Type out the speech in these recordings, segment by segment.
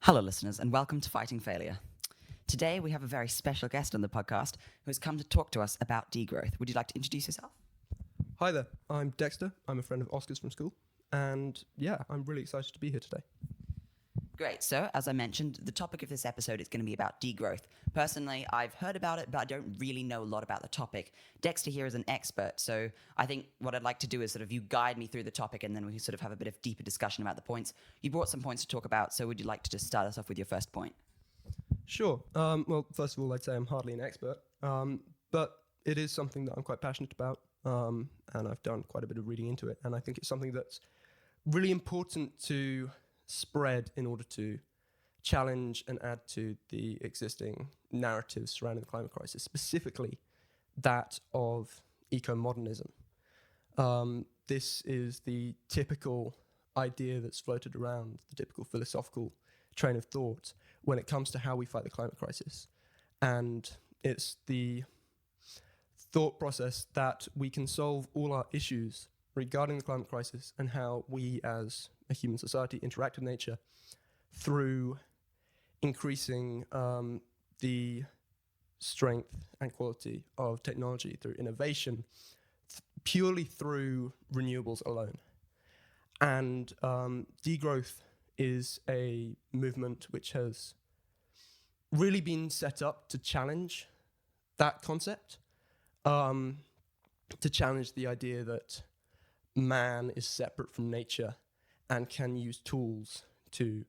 Hello, listeners, and welcome to Fighting Failure. Today, we have a very special guest on the podcast who has come to talk to us about degrowth. Would you like to introduce yourself? Hi there, I'm Dexter. I'm a friend of Oscar's from school. And yeah, I'm really excited to be here today. Great. So, as I mentioned, the topic of this episode is going to be about degrowth. Personally, I've heard about it, but I don't really know a lot about the topic. Dexter here is an expert, so I think what I'd like to do is sort of you guide me through the topic, and then we can sort of have a bit of deeper discussion about the points. You brought some points to talk about, so would you like to just start us off with your first point? Sure. Well, first of all, I'd say I'm hardly an expert, but it is something that I'm quite passionate about, and I've done quite a bit of reading into it, and I think it's something that's really important to spread in order to challenge and add to the existing narratives surrounding the climate crisis, specifically that of eco-modernism. This is the typical idea that's floated around, the typical philosophical train of thought when it comes to how we fight the climate crisis. And it's the thought process that we can solve all our issues regarding the climate crisis and how we as a human society interact with nature through increasing the strength and quality of technology, through innovation, purely through renewables alone. And degrowth is a movement which has really been set up to challenge that concept, to challenge the idea that man is separate from nature and can use tools to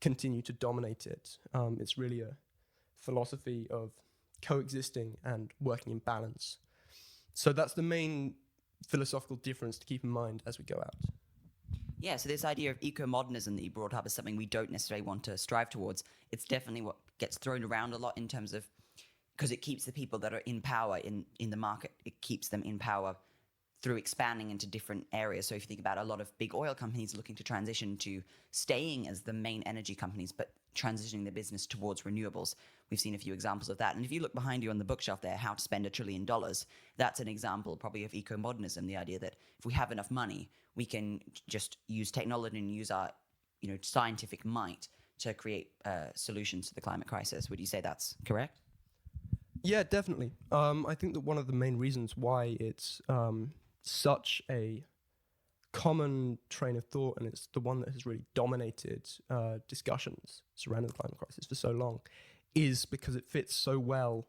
continue to dominate it. It's really a philosophy of coexisting and working in balance. So that's the main philosophical difference to keep in mind as we go out. Yeah, so this idea of eco-modernism that you brought up is something we don't necessarily want to strive towards. It's definitely what gets thrown around a lot in terms of, because it keeps the people that are in power in the market, it keeps them in power through expanding into different areas. So if you think about a lot of big oil companies looking to transition to staying as the main energy companies, but transitioning their business towards renewables. We've seen a few examples of that. And if you look behind you on the bookshelf there, How to Spend $1 Trillion, that's an example probably of eco-modernism, the idea that if we have enough money, we can just use technology and use our scientific might to create solutions to the climate crisis. Would you say that's correct? Yeah, definitely. I think that one of the main reasons why it's such a common train of thought, and it's the one that has really dominated discussions surrounding the climate crisis for so long, is because it fits so well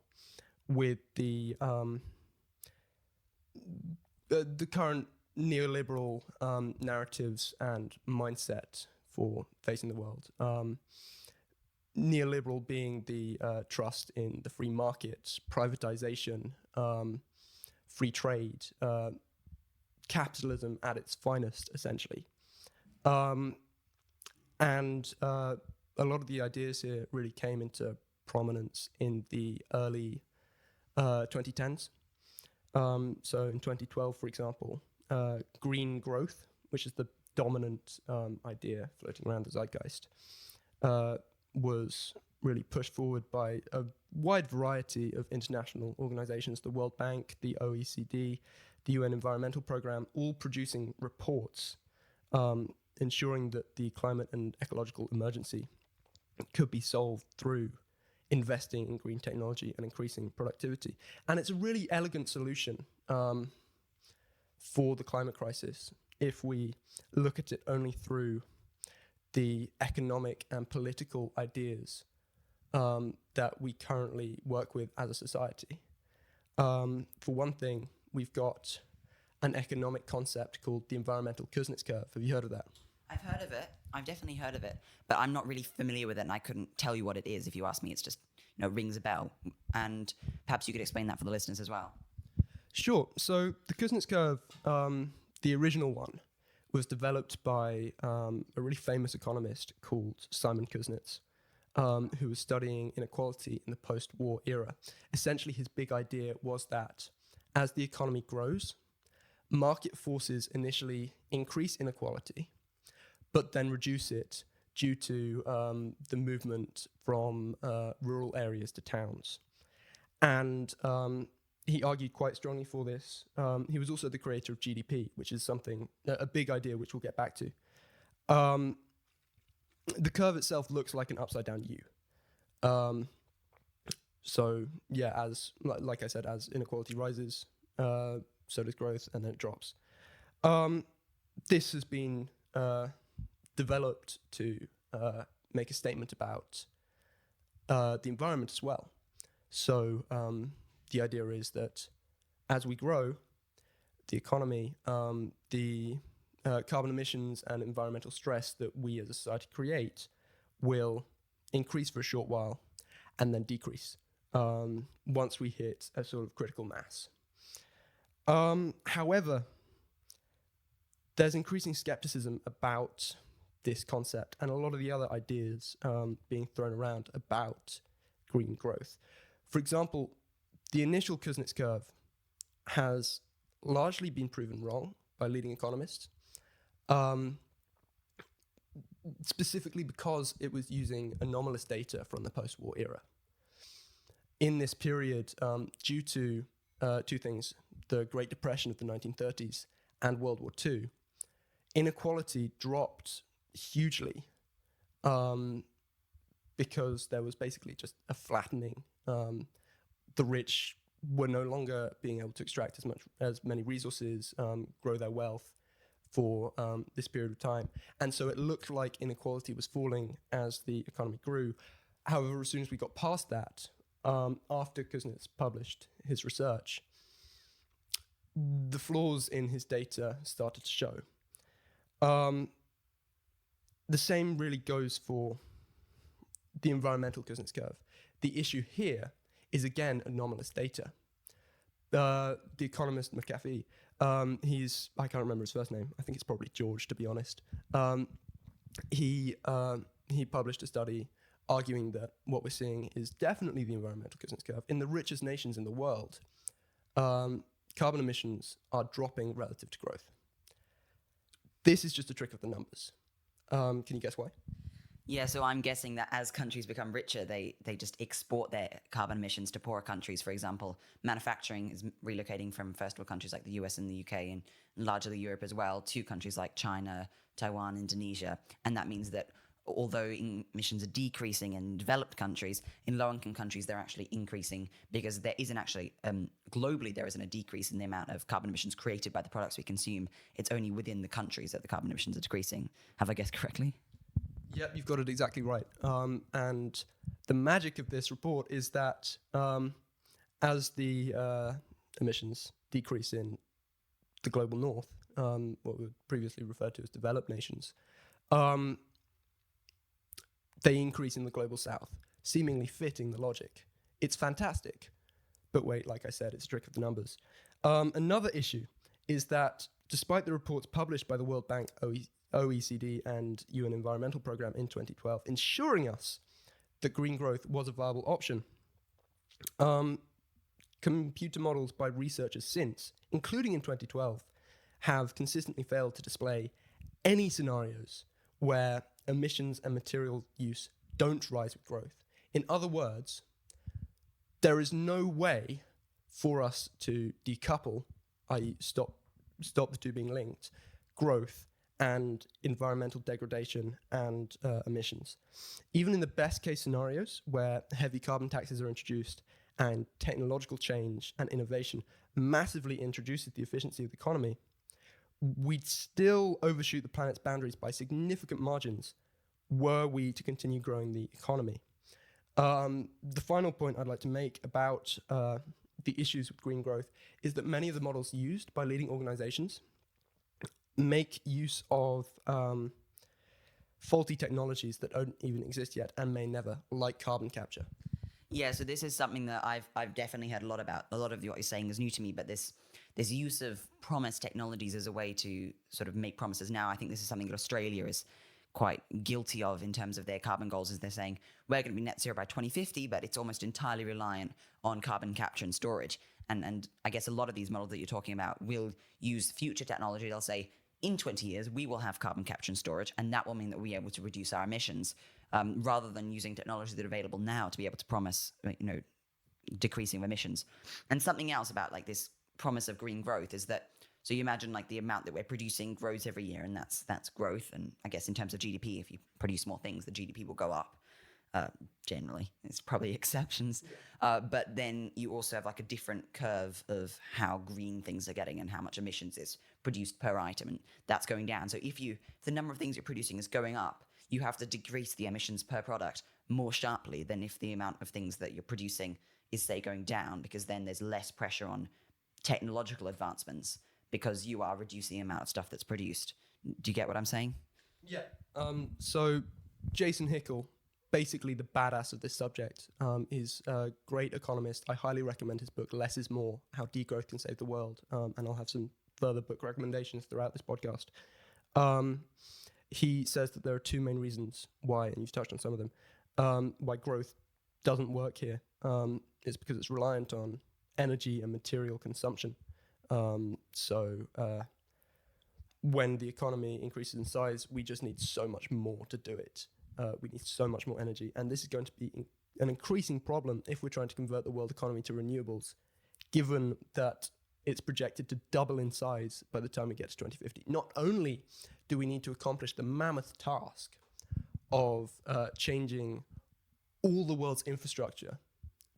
with the current neoliberal narratives and mindset for facing the world. Neoliberal being the trust in the free market, privatization, free trade, capitalism at its finest, essentially. And a lot of the ideas here really came into prominence in the early 2010s. So in 2012, for example, green growth, which is the dominant idea floating around the zeitgeist, was really pushed forward by a wide variety of international organizations, the World Bank, the OECD, the UN Environmental Programme, all producing reports ensuring that the climate and ecological emergency could be solved through investing in green technology and increasing productivity. And it's a really elegant solution for the climate crisis if we look at it only through the economic and political ideas that we currently work with as a society. For one thing, we've got an economic concept called the environmental Kuznets Curve. Have you heard of that? I've heard of it. I've definitely heard of it, but I'm not really familiar with it, and I couldn't tell you what it is. If you ask me, it's just, rings a bell. And perhaps you could explain that for the listeners as well. Sure. So the Kuznets Curve, the original one, was developed by a really famous economist called Simon Kuznets, who was studying inequality in the post-war era. Essentially, his big idea was that as the economy grows, market forces initially increase inequality, but then reduce it due to the movement from rural areas to towns. And he argued quite strongly for this. He was also the creator of GDP, which is a big idea which we'll get back to. the curve itself looks like an upside down U. So yeah, as like I said, as inequality rises, so does growth, and then it drops. This has been developed to make a statement about the environment as well. So the idea is that as we grow, the economy, the carbon emissions and environmental stress that we as a society create will increase for a short while and then decrease once we hit a sort of critical mass. However, there's increasing skepticism about this concept and a lot of the other ideas being thrown around about green growth. For example, the initial Kuznets curve has largely been proven wrong by leading economists, specifically because it was using anomalous data from the post-war era. In this period, due to two things, the Great Depression of the 1930s and World War II, inequality dropped hugely because there was basically just a flattening. The rich were no longer being able to extract as many resources, grow their wealth for this period of time. And so it looked like inequality was falling as the economy grew. However, as soon as we got past that, after Kuznets published his research, the flaws in his data started to show. The same really goes for the environmental Kuznets curve. The issue here is, again, anomalous data. The economist McAfee, I can't remember his first name. I think it's probably George, to be honest. He published a study arguing that what we're seeing is definitely the environmental Kuznets curve. In the richest nations in the world, carbon emissions are dropping relative to growth. This is just a trick of the numbers. Can you guess why? Yeah, so I'm guessing that as countries become richer, they just export their carbon emissions to poorer countries. For example, manufacturing is relocating from first world countries like the US and the UK and largely Europe as well to countries like China, Taiwan, Indonesia. And that means that although emissions are decreasing in developed countries, in low-income countries, they're actually increasing because there isn't actually, globally, there isn't a decrease in the amount of carbon emissions created by the products we consume. It's only within the countries that the carbon emissions are decreasing. Have I guessed correctly? Yep, you've got it exactly right. And the magic of this report is that as the emissions decrease in the global north, what we previously referred to as developed nations, they increase in the global south, seemingly fitting the logic. It's fantastic. But wait, like I said, it's a trick of the numbers. Another issue is that despite the reports published by the World Bank, OECD and UN Environmental Programme in 2012, ensuring us that green growth was a viable option, computer models by researchers since, including in 2012, have consistently failed to display any scenarios where emissions and material use don't rise with growth. In other words, there is no way for us to decouple, i.e. stop the two being linked, growth and environmental degradation and emissions. Even in the best case scenarios where heavy carbon taxes are introduced and technological change and innovation massively introduces the efficiency of the economy, we'd still overshoot the planet's boundaries by significant margins were we to continue growing the economy. The final point I'd like to make about the issues with green growth is that many of the models used by leading organizations make use of faulty technologies that don't even exist yet and may never, like carbon capture. Yeah, so this is something that I've definitely heard a lot about. A lot of what you're saying is new to me, but this use of promised technologies as a way to sort of make promises. Now, I think this is something that Australia is quite guilty of in terms of their carbon goals, is they're saying we're going to be net zero by 2050, but it's almost entirely reliant on carbon capture and storage. And I guess a lot of these models that you're talking about will use future technology. They'll say, in 20 years, we will have carbon capture and storage, and that will mean that we're able to reduce our emissions, rather than using technologies that are available now to be able to promise, decreasing of emissions. And something else about like this promise of green growth is that So you imagine like the amount that we're producing grows every year, and that's growth. And I guess in terms of GDP, if you produce more things, the GDP will go up. Generally, there's probably exceptions, but then you also have like a different curve of how green things are getting and how much emissions is produced per item, and that's going down. So if the number of things you're producing is going up, you have to decrease the emissions per product more sharply than if the amount of things that you're producing is, say, going down, because then there's less pressure on technological advancements because you are reducing the amount of stuff that's produced. Do you get what I'm saying? Yeah. So Jason Hickel, basically the badass of this subject, is a great economist. I highly recommend his book, Less is More, How Degrowth Can Save the World. And I'll have some further book recommendations throughout this podcast. He says that there are two main reasons why, and you've touched on some of them, why growth doesn't work here. It's because it's reliant on energy and material consumption. So when the economy increases in size, we just need so much more to do it. We need so much more energy. And this is going to be an increasing problem if we're trying to convert the world economy to renewables, given that it's projected to double in size by the time we get to 2050. Not only do we need to accomplish the mammoth task of changing all the world's infrastructure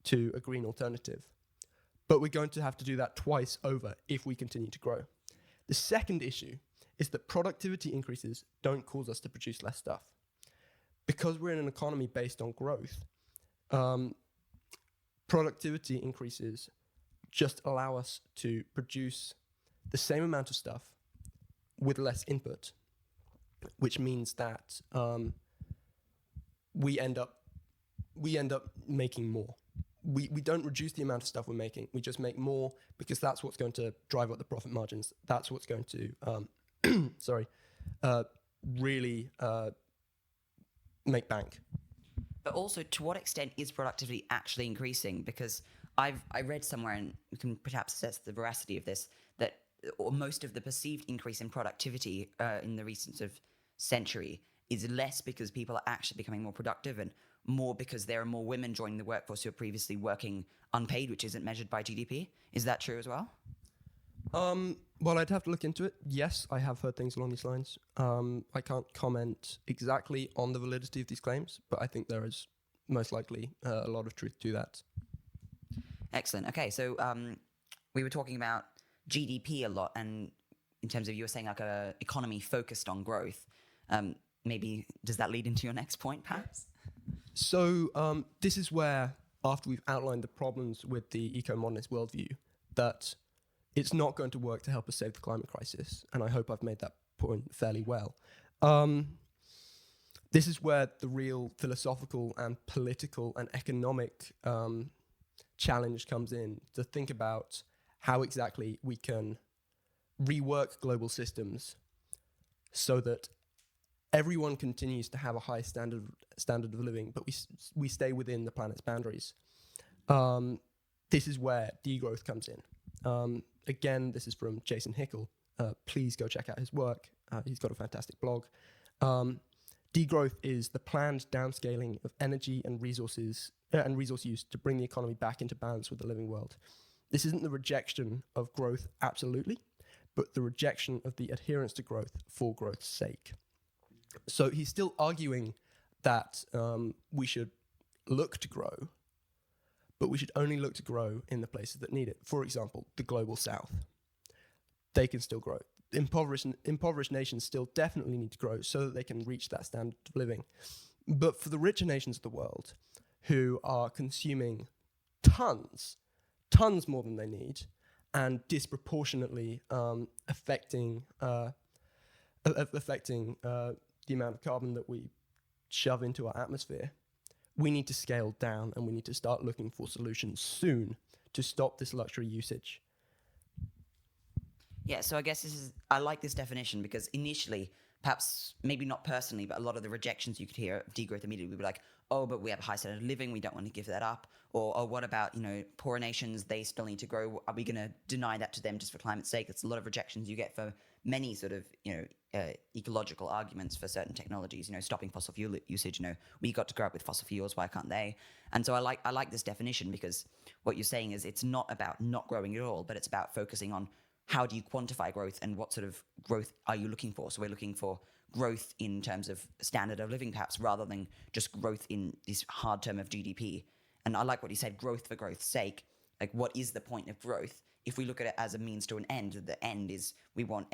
to a green alternative, but we're going to have to do that twice over if we continue to grow. The second issue is that productivity increases don't cause us to produce less stuff. Because we're in an economy based on growth, productivity increases just allow us to produce the same amount of stuff with less input, which means that we end up making more. We don't reduce the amount of stuff we're making. We just make more because that's what's going to drive up the profit margins. That's what's going to really make bank. But also, to what extent is productivity actually increasing? Because I read somewhere, and you can perhaps assess the veracity of this, that most of the perceived increase in productivity in the recent sort of century is less because people are actually becoming more productive and more because there are more women joining the workforce who are previously working unpaid, which isn't measured by GDP. Is that true as well? Well, I'd have to look into it. Yes, I have heard things along these lines. I can't comment exactly on the validity of these claims, but I think there is most likely a lot of truth to that. Excellent. Okay, so we were talking about GDP a lot, and in terms of you were saying like a economy focused on growth. Maybe does that lead into your next point, perhaps? So this is where, after we've outlined the problems with the eco-modernist worldview, that it's not going to work to help us save the climate crisis, and I hope I've made that point fairly well. This is where the real philosophical and political and economic challenge comes in, to think about how exactly we can rework global systems so that everyone continues to have a high standard of living, but we stay within the planet's boundaries. This is where degrowth comes in. Again, this is from Jason Hickel. Please go check out his work. He's got a fantastic blog. Degrowth is the planned downscaling of energy and resource use to bring the economy back into balance with the living world. This isn't the rejection of growth absolutely, but the rejection of the adherence to growth for growth's sake. So he's still arguing that we should look to grow, but we should only look to grow in the places that need it. For example, the global south. They can still grow. Impoverished nations still definitely need to grow so that they can reach that standard of living. But for the richer nations of the world, who are consuming tons more than they need, and disproportionately affecting the amount of carbon that we shove into our atmosphere, we need to scale down, and we need to start looking for solutions soon to stop this luxury usage. Yeah, so I guess I like this definition because initially, perhaps maybe not personally, but a lot of the rejections you could hear of degrowth immediately would be like, oh, but we have a high standard of living, we don't want to give that up. Or oh, what about, poorer nations, they still need to grow. Are we going to deny that to them just for climate's sake? That's a lot of rejections you get for many sort of, ecological arguments for certain technologies, stopping fossil fuel usage, we got to grow up with fossil fuels, why can't they? And so I like this definition because what you're saying is it's not about not growing at all, but it's about focusing on how do you quantify growth and what sort of growth are you looking for? So we're looking for growth in terms of standard of living, perhaps, rather than just growth in this hard term of GDP. And I like what you said, growth for growth's sake. Like, what is the point of growth? If we look at it as a means to an end, the end is we want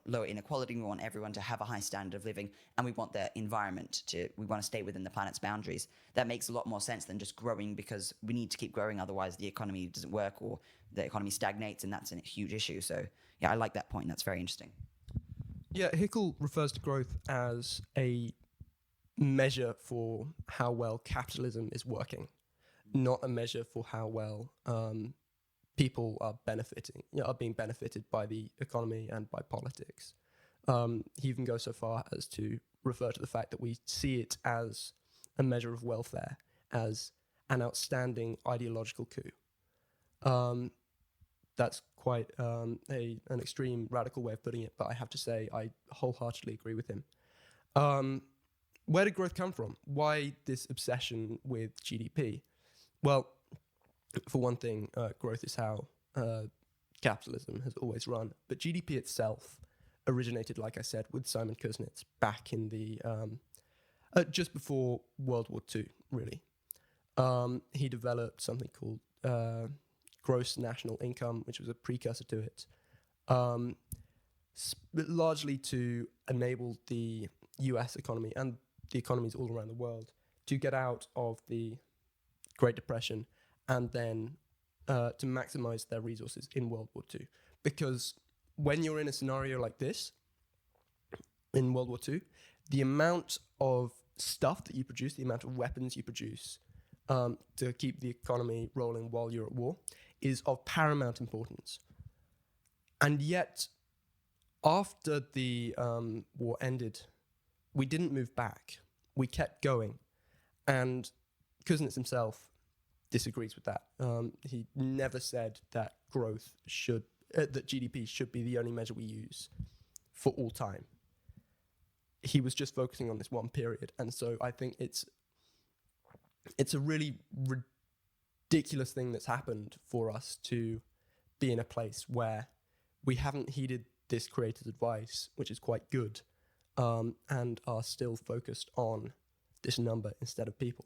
lower inequality, we want everyone to have a high standard of living, and we want the environment we want to stay within the planet's boundaries. That makes a lot more sense than just growing because we need to keep growing, otherwise the economy doesn't work or the economy stagnates, and that's a huge issue. So yeah, I like that point. That's very interesting. Yeah, Hickel refers to growth as a measure for how well capitalism is working, not a measure for how well people are being benefited by the economy and by politics. He even goes so far as to refer to the fact that we see it as a measure of welfare, as an outstanding ideological coup. That's quite an extreme, radical way of putting it, but I have to say I wholeheartedly agree with him. Where did growth come from? Why this obsession with GDP? Well, for one thing, growth is how capitalism has always run. But GDP itself originated, like I said, with Simon Kuznets back in the just before World War II, really. He developed something called gross national income, which was a precursor to it, largely to enable the US economy and the economies all around the world to get out of the Great Depression and then to maximize their resources in World War II. Because when you're in a scenario like this, in World War II, the amount of stuff that you produce, the amount of weapons you produce to keep the economy rolling while you're at war is of paramount importance. And yet, after the war ended, we didn't move back. We kept going. And Kuznets himself disagrees with that. He never said that that GDP should be the only measure we use for all time. He was just focusing on this one period. And so I think it's a really ridiculous thing that's happened for us to be in a place where we haven't heeded this creator's advice, which is quite good, and are still focused on this number instead of people.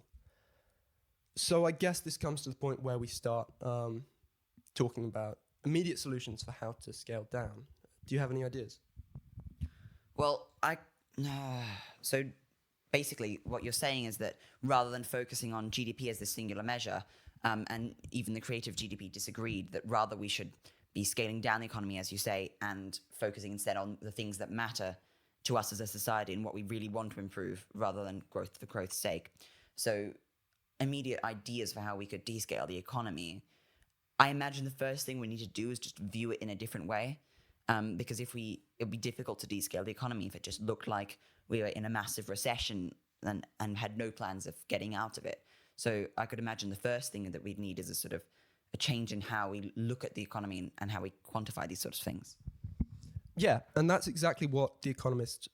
So I guess this comes to the point where we start talking about immediate solutions for how to scale down. Do you have any ideas? Well, so basically what you're saying is that rather than focusing on GDP as the singular measure, and even the creative GDP disagreed, that rather we should be scaling down the economy, as you say, and focusing instead on the things that matter to us as a society and what we really want to improve rather than growth for growth's sake. So immediate ideas for how we could descale the economy. I imagine the first thing we need to do is just view it in a different way. Because it'd be difficult to descale the economy if it just looked like we were in a massive recession and had no plans of getting out of it. So I could imagine the first thing that we'd need is a sort of a change in how we look at the economy and how we quantify these sorts of things. Yeah, and that's exactly what the economist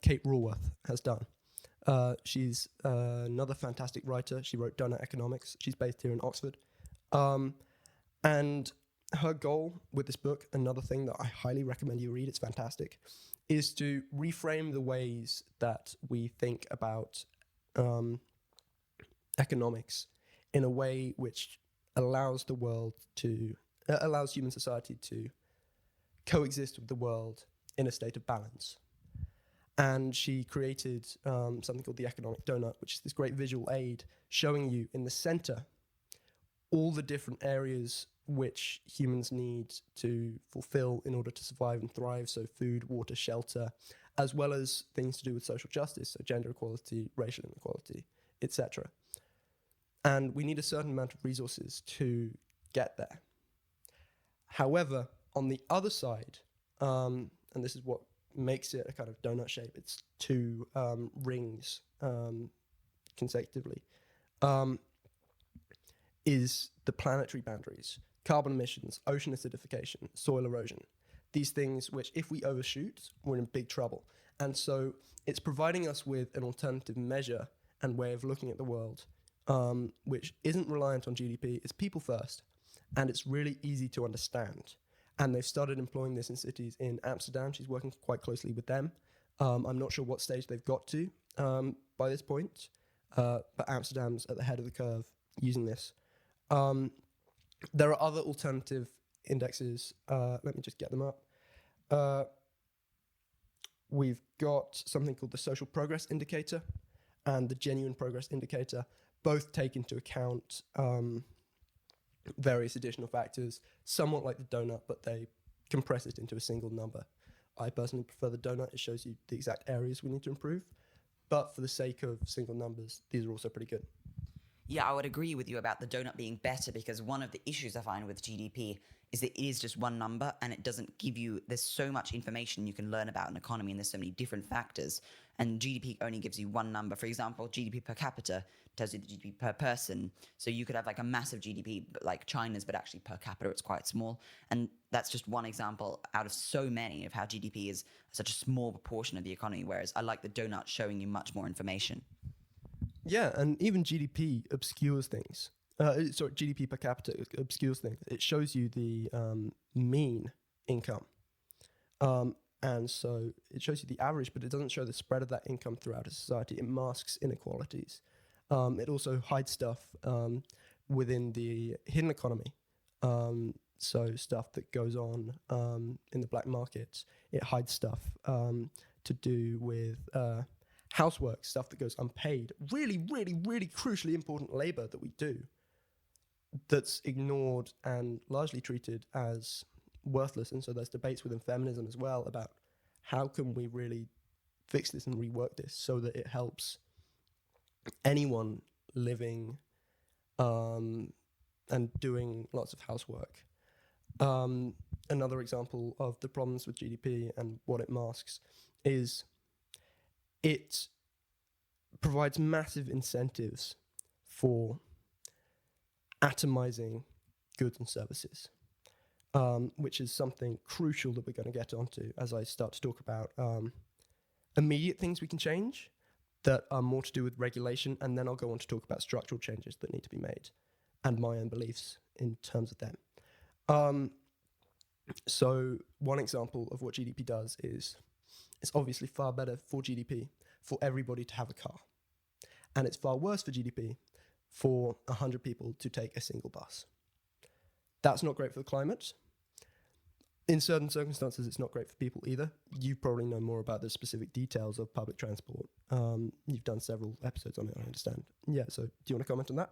Kate Raworth has done. She's another fantastic writer. She wrote Donut Economics. She's based here in Oxford. And her goal with this book, another thing that I highly recommend you read, it's fantastic, is to reframe the ways that we think about economics in a way which allows allows human society to coexist with the world in a state of balance. And she created something called the economic donut, which is this great visual aid showing you in the center all the different areas which humans need to fulfill in order to survive and thrive. So food, water, shelter, as well as things to do with social justice, so gender equality, racial inequality, etc. And we need a certain amount of resources to get there. However, on the other side, and this is what makes it a kind of donut shape, it's two rings consecutively, is the planetary boundaries, carbon emissions, ocean acidification, soil erosion. These things which, if we overshoot, we're in big trouble. And so it's providing us with an alternative measure and way of looking at the world, which isn't reliant on GDP, it's people first, and it's really easy to understand. And they've started employing this in cities in Amsterdam. She's working quite closely with them. I'm not sure what stage they've got to by this point, but Amsterdam's at the head of the curve using this. There are other alternative indexes. Let me just get them up. We've got something called the Social Progress Indicator and the Genuine Progress Indicator. Both take into account various additional factors, somewhat like the donut, but they compress it into a single number. I personally prefer the donut. It shows you the exact areas we need to improve. But for the sake of single numbers, these are also pretty good. Yeah, I would agree with you about the donut being better, because one of the issues I find with GDP is that it is just one number and it doesn't give you, there's so much information you can learn about an economy and there's so many different factors, and GDP only gives you one number. For example, GDP per capita tells you the GDP per person. So you could have like a massive GDP, but like China's, but actually per capita it's quite small. And that's just one example out of so many of how GDP is such a small proportion of the economy, whereas I like the donut showing you much more information. Yeah, and even GDP obscures things. GDP per capita obscures things. It shows you the mean income. And so it shows you the average, but it doesn't show the spread of that income throughout a society. It masks inequalities. It also hides stuff within the hidden economy. So stuff that goes on in the black market. It hides stuff to do with housework, stuff that goes unpaid. Really, really, really crucially important labor that we do that's ignored and largely treated as worthless. And so there's debates within feminism as well about how can we really fix this and rework this so that it helps anyone living and doing lots of housework. Another example of the problems with GDP and what it masks is it provides massive incentives for atomizing goods and services, which is something crucial that we're going to get onto as I start to talk about immediate things we can change that are more to do with regulation, and then I'll go on to talk about structural changes that need to be made and my own beliefs in terms of them. So one example of what GDP does is it's obviously far better for GDP for everybody to have a car. And it's far worse for GDP for 100 people to take a single bus. That's not great for the climate. In certain circumstances, it's not great for people either. You probably know more about the specific details of public transport. You've done several episodes on it, I understand. Yeah, so do you want to comment on that?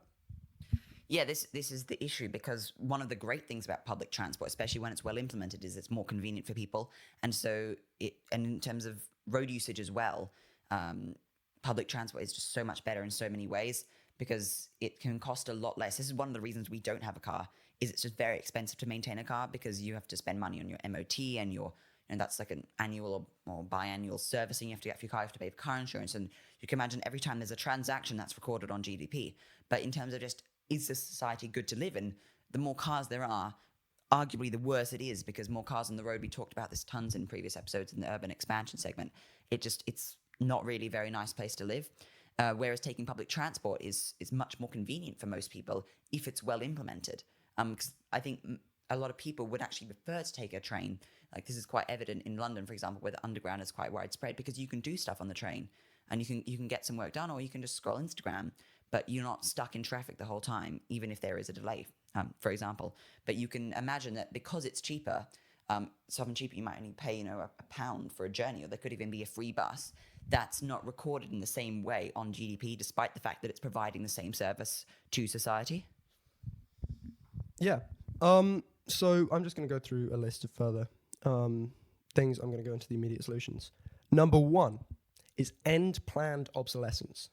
Yeah, this is the issue, because one of the great things about public transport, especially when it's well implemented, is it's more convenient for people. And so and in terms of road usage as well, public transport is just so much better in so many ways, because it can cost a lot less. This is one of the reasons we don't have a car, is it's just very expensive to maintain a car, because you have to spend money on your MOT and that's like an annual or biannual servicing you have to get for your car. You have to pay for car insurance. And you can imagine every time there's a transaction that's recorded on GDP. But in terms of just, is this society good to live in? The more cars there are, arguably the worse it is, because more cars on the road, we talked about this tons in previous episodes in the urban expansion segment. It's not really a very nice place to live. Whereas taking public transport is much more convenient for most people if it's well implemented. Because I think a lot of people would actually prefer to take a train. Like, this is quite evident in London, for example, where the underground is quite widespread, because you can do stuff on the train and you can get some work done, or you can just scroll Instagram, but you're not stuck in traffic the whole time, even if there is a delay, for example. But you can imagine that because it's cheaper, something cheaper, you might only pay, a £1 for a journey, or there could even be a free bus. That's not recorded in the same way on GDP, despite the fact that it's providing the same service to society. Yeah. So I'm just going to go through a list of further things. I'm going to go into the immediate solutions. Number 1 is end planned obsolescence.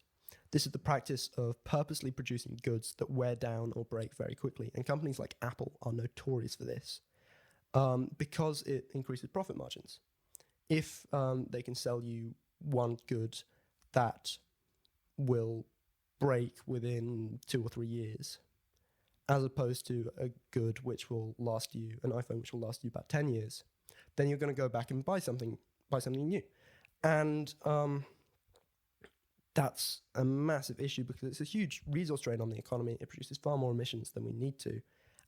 This is the practice of purposely producing goods that wear down or break very quickly. And companies like Apple are notorious for this because it increases profit margins. If they can sell you one good that will break within 2 or 3 years, as opposed to a good which will last you, an iPhone which will last you about 10 years, then you're going to go back and buy something new. And that's a massive issue, because it's a huge resource drain on the economy. It produces far more emissions than we need to.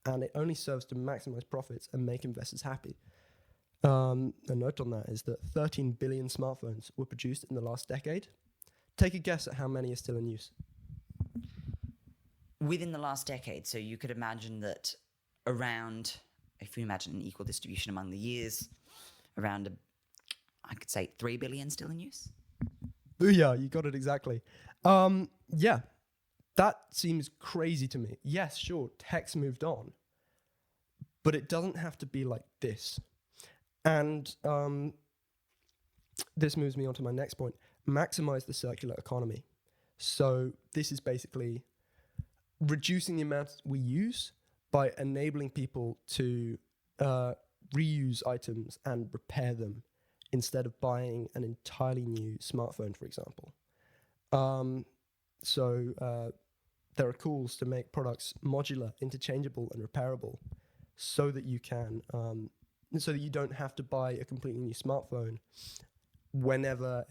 and it only serves to maximize profits and make investors happy. A note on that is that 13 billion smartphones were produced in the last decade. Take a guess at how many are still in use. Within the last decade, so you could imagine that around, if we imagine an equal distribution among the years, around, I could say 3 billion still in use. Booyah, you got it exactly. Yeah, that seems crazy to me. Yes, sure, tech's moved on, but it doesn't have to be like this. And this moves me on to my next point. Maximize the circular economy. So this is basically reducing the amount we use by enabling people to reuse items and repair them instead of buying an entirely new smartphone, for example. There are calls to make products modular, interchangeable, and repairable, so that you can, so that you don't have to buy a completely new smartphone whenever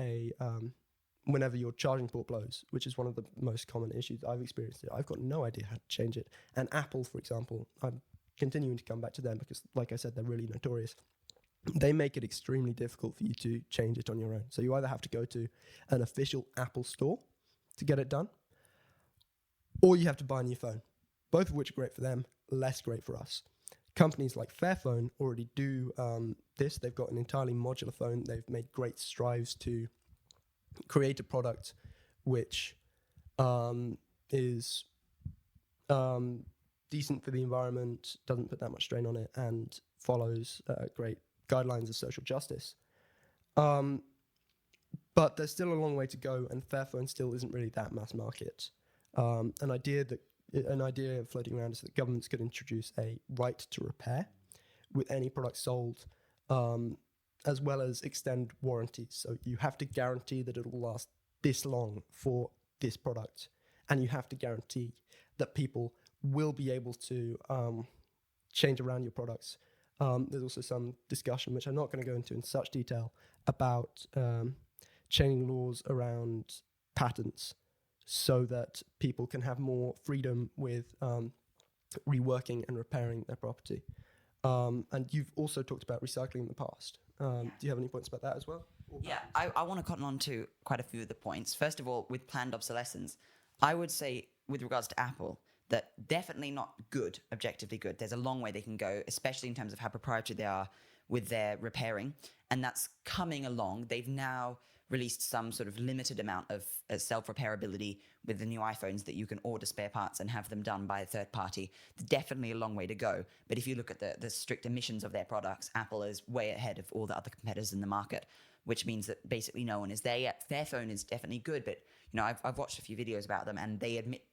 your charging port blows, which is one of the most common issues I've experienced. I've got no idea how to change it. And Apple, for example, I'm continuing to come back to them because, like I said, they're really notorious. They make it extremely difficult for you to change it on your own. So you either have to go to an official Apple store to get it done, or you have to buy a new phone, both of which are great for them, less great for us. Companies like Fairphone already do this. They've got an entirely modular phone. They've made great strides to create a product which is decent for the environment, doesn't put that much strain on it, and follows great guidelines of social justice. But there's still a long way to go, and Fairphone still isn't really that mass market. An idea floating around is that governments could introduce a right to repair with any product sold, as well as extend warranties. So you have to guarantee that it will last this long for this product, and you have to guarantee that people will be able to change around your products. There's also some discussion, which I'm not going to go into in such detail, about changing laws around patents so that people can have more freedom with reworking and repairing their property. And you've also talked about recycling in the past. Do you have any points about that as well? Yeah, I want to cotton on to quite a few of the points. First of all, with planned obsolescence, I would say with regards to Apple, that definitely not good, objectively good. There's a long way they can go, especially in terms of how proprietary they are with their repairing. And that's coming along. They've now released some sort of limited amount of self-repairability with the new iPhones that you can order spare parts and have them done by a third party. Definitely a long way to go. But if you look at the strict emissions of their products, Apple is way ahead of all the other competitors in the market, which means that basically no one is there yet. Fairphone is definitely good, but I've watched a few videos about them, and they admit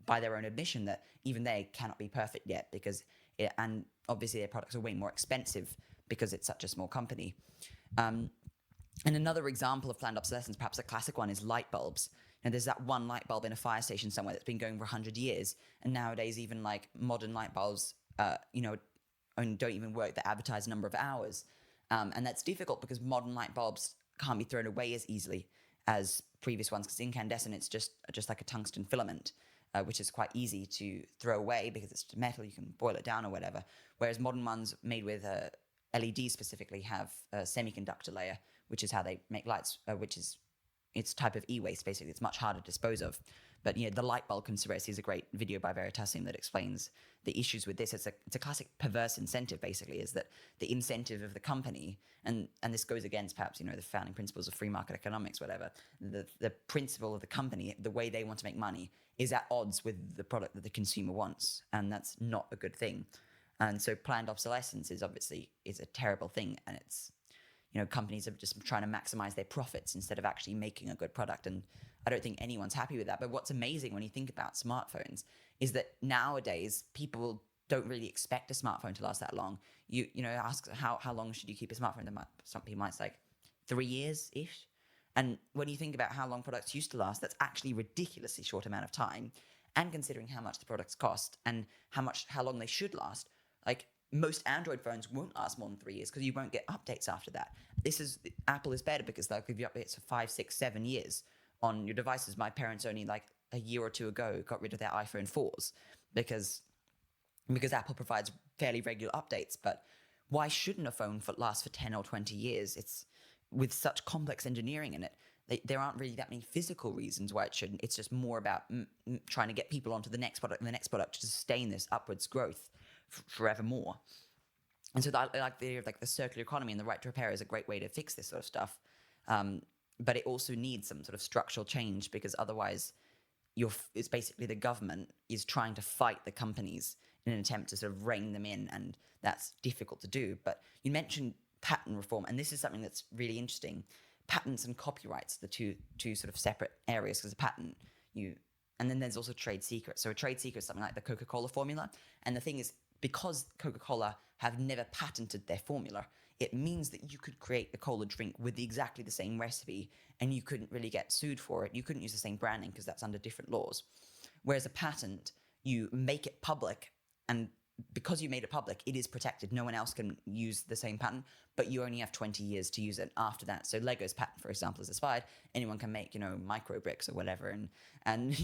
by their own admission that even they cannot be perfect yet, and obviously their products are way more expensive because it's such a small company. And another example of planned obsolescence, perhaps a classic one, is light bulbs. And there's that one light bulb in a fire station somewhere that's been going for 100 years. And nowadays, even like modern light bulbs, don't even work the advertised number of hours. And that's difficult because modern light bulbs can't be thrown away as easily as previous ones, because incandescent, it's just like a tungsten filament, which is quite easy to throw away because it's metal, you can boil it down or whatever. Whereas modern ones made with LEDs specifically have a semiconductor layer, which is how they make lights, it's type of e-waste, basically. It's much harder to dispose of. But the light bulb conspiracy is a great video by Prioritising that explains the issues with this. It's a classic perverse incentive, basically, is that the incentive of the company, and this goes against perhaps, the founding principles of free market economics, whatever, the principle of the company, the way they want to make money, is at odds with the product that the consumer wants. And that's not a good thing. And so planned obsolescence is a terrible thing, and it's, companies are just trying to maximize their profits instead of actually making a good product. And I don't think anyone's happy with that. But what's amazing when you think about smartphones is that nowadays people don't really expect a smartphone to last that long. You ask how long should you keep a smartphone? Some people might say like 3 years-ish. And when you think about how long products used to last, that's actually a ridiculously short amount of time. And considering how much the products cost and how long they should last, like most Android phones won't last more than 3 years because you won't get updates after that. Apple is better because they'll give you updates for 5, 6, 7 years on your devices. My parents only like a year or two ago got rid of their iPhone 4s because because Apple provides fairly regular updates. But why shouldn't a phone last for 10 or 20 years? It's with such complex engineering in it. There aren't really that many physical reasons why it shouldn't. It's just more about trying to get people onto the next product and the next product to sustain this upwards growth forevermore. And so I like the idea of like the circular economy and the right to repair is a great way to fix this sort of stuff. But it also needs some sort of structural change, because otherwise it's basically the government is trying to fight the companies in an attempt to sort of rein them in, and that's difficult to do. But you mentioned patent reform, and this is something that's really interesting. Patents and copyrights, the two sort of separate areas, because a patent, and then there's also trade secrets. So a trade secret is something like the Coca-Cola formula. And the thing is, because Coca-Cola have never patented their formula, it means that you could create a cola drink with exactly the same recipe and you couldn't really get sued for it. You couldn't use the same branding because that's under different laws. Whereas a patent, you make it public, and because you made it public, it is protected. No one else can use the same patent, but you only have 20 years to use it after that. So Lego's patent, for example, is expired. Anyone can make, micro bricks or whatever, and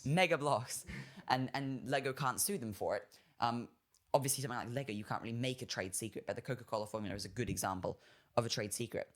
mega blocks, and Lego can't sue them for it. Obviously, something like Lego, you can't really make a trade secret, but the Coca-Cola formula is a good example of a trade secret.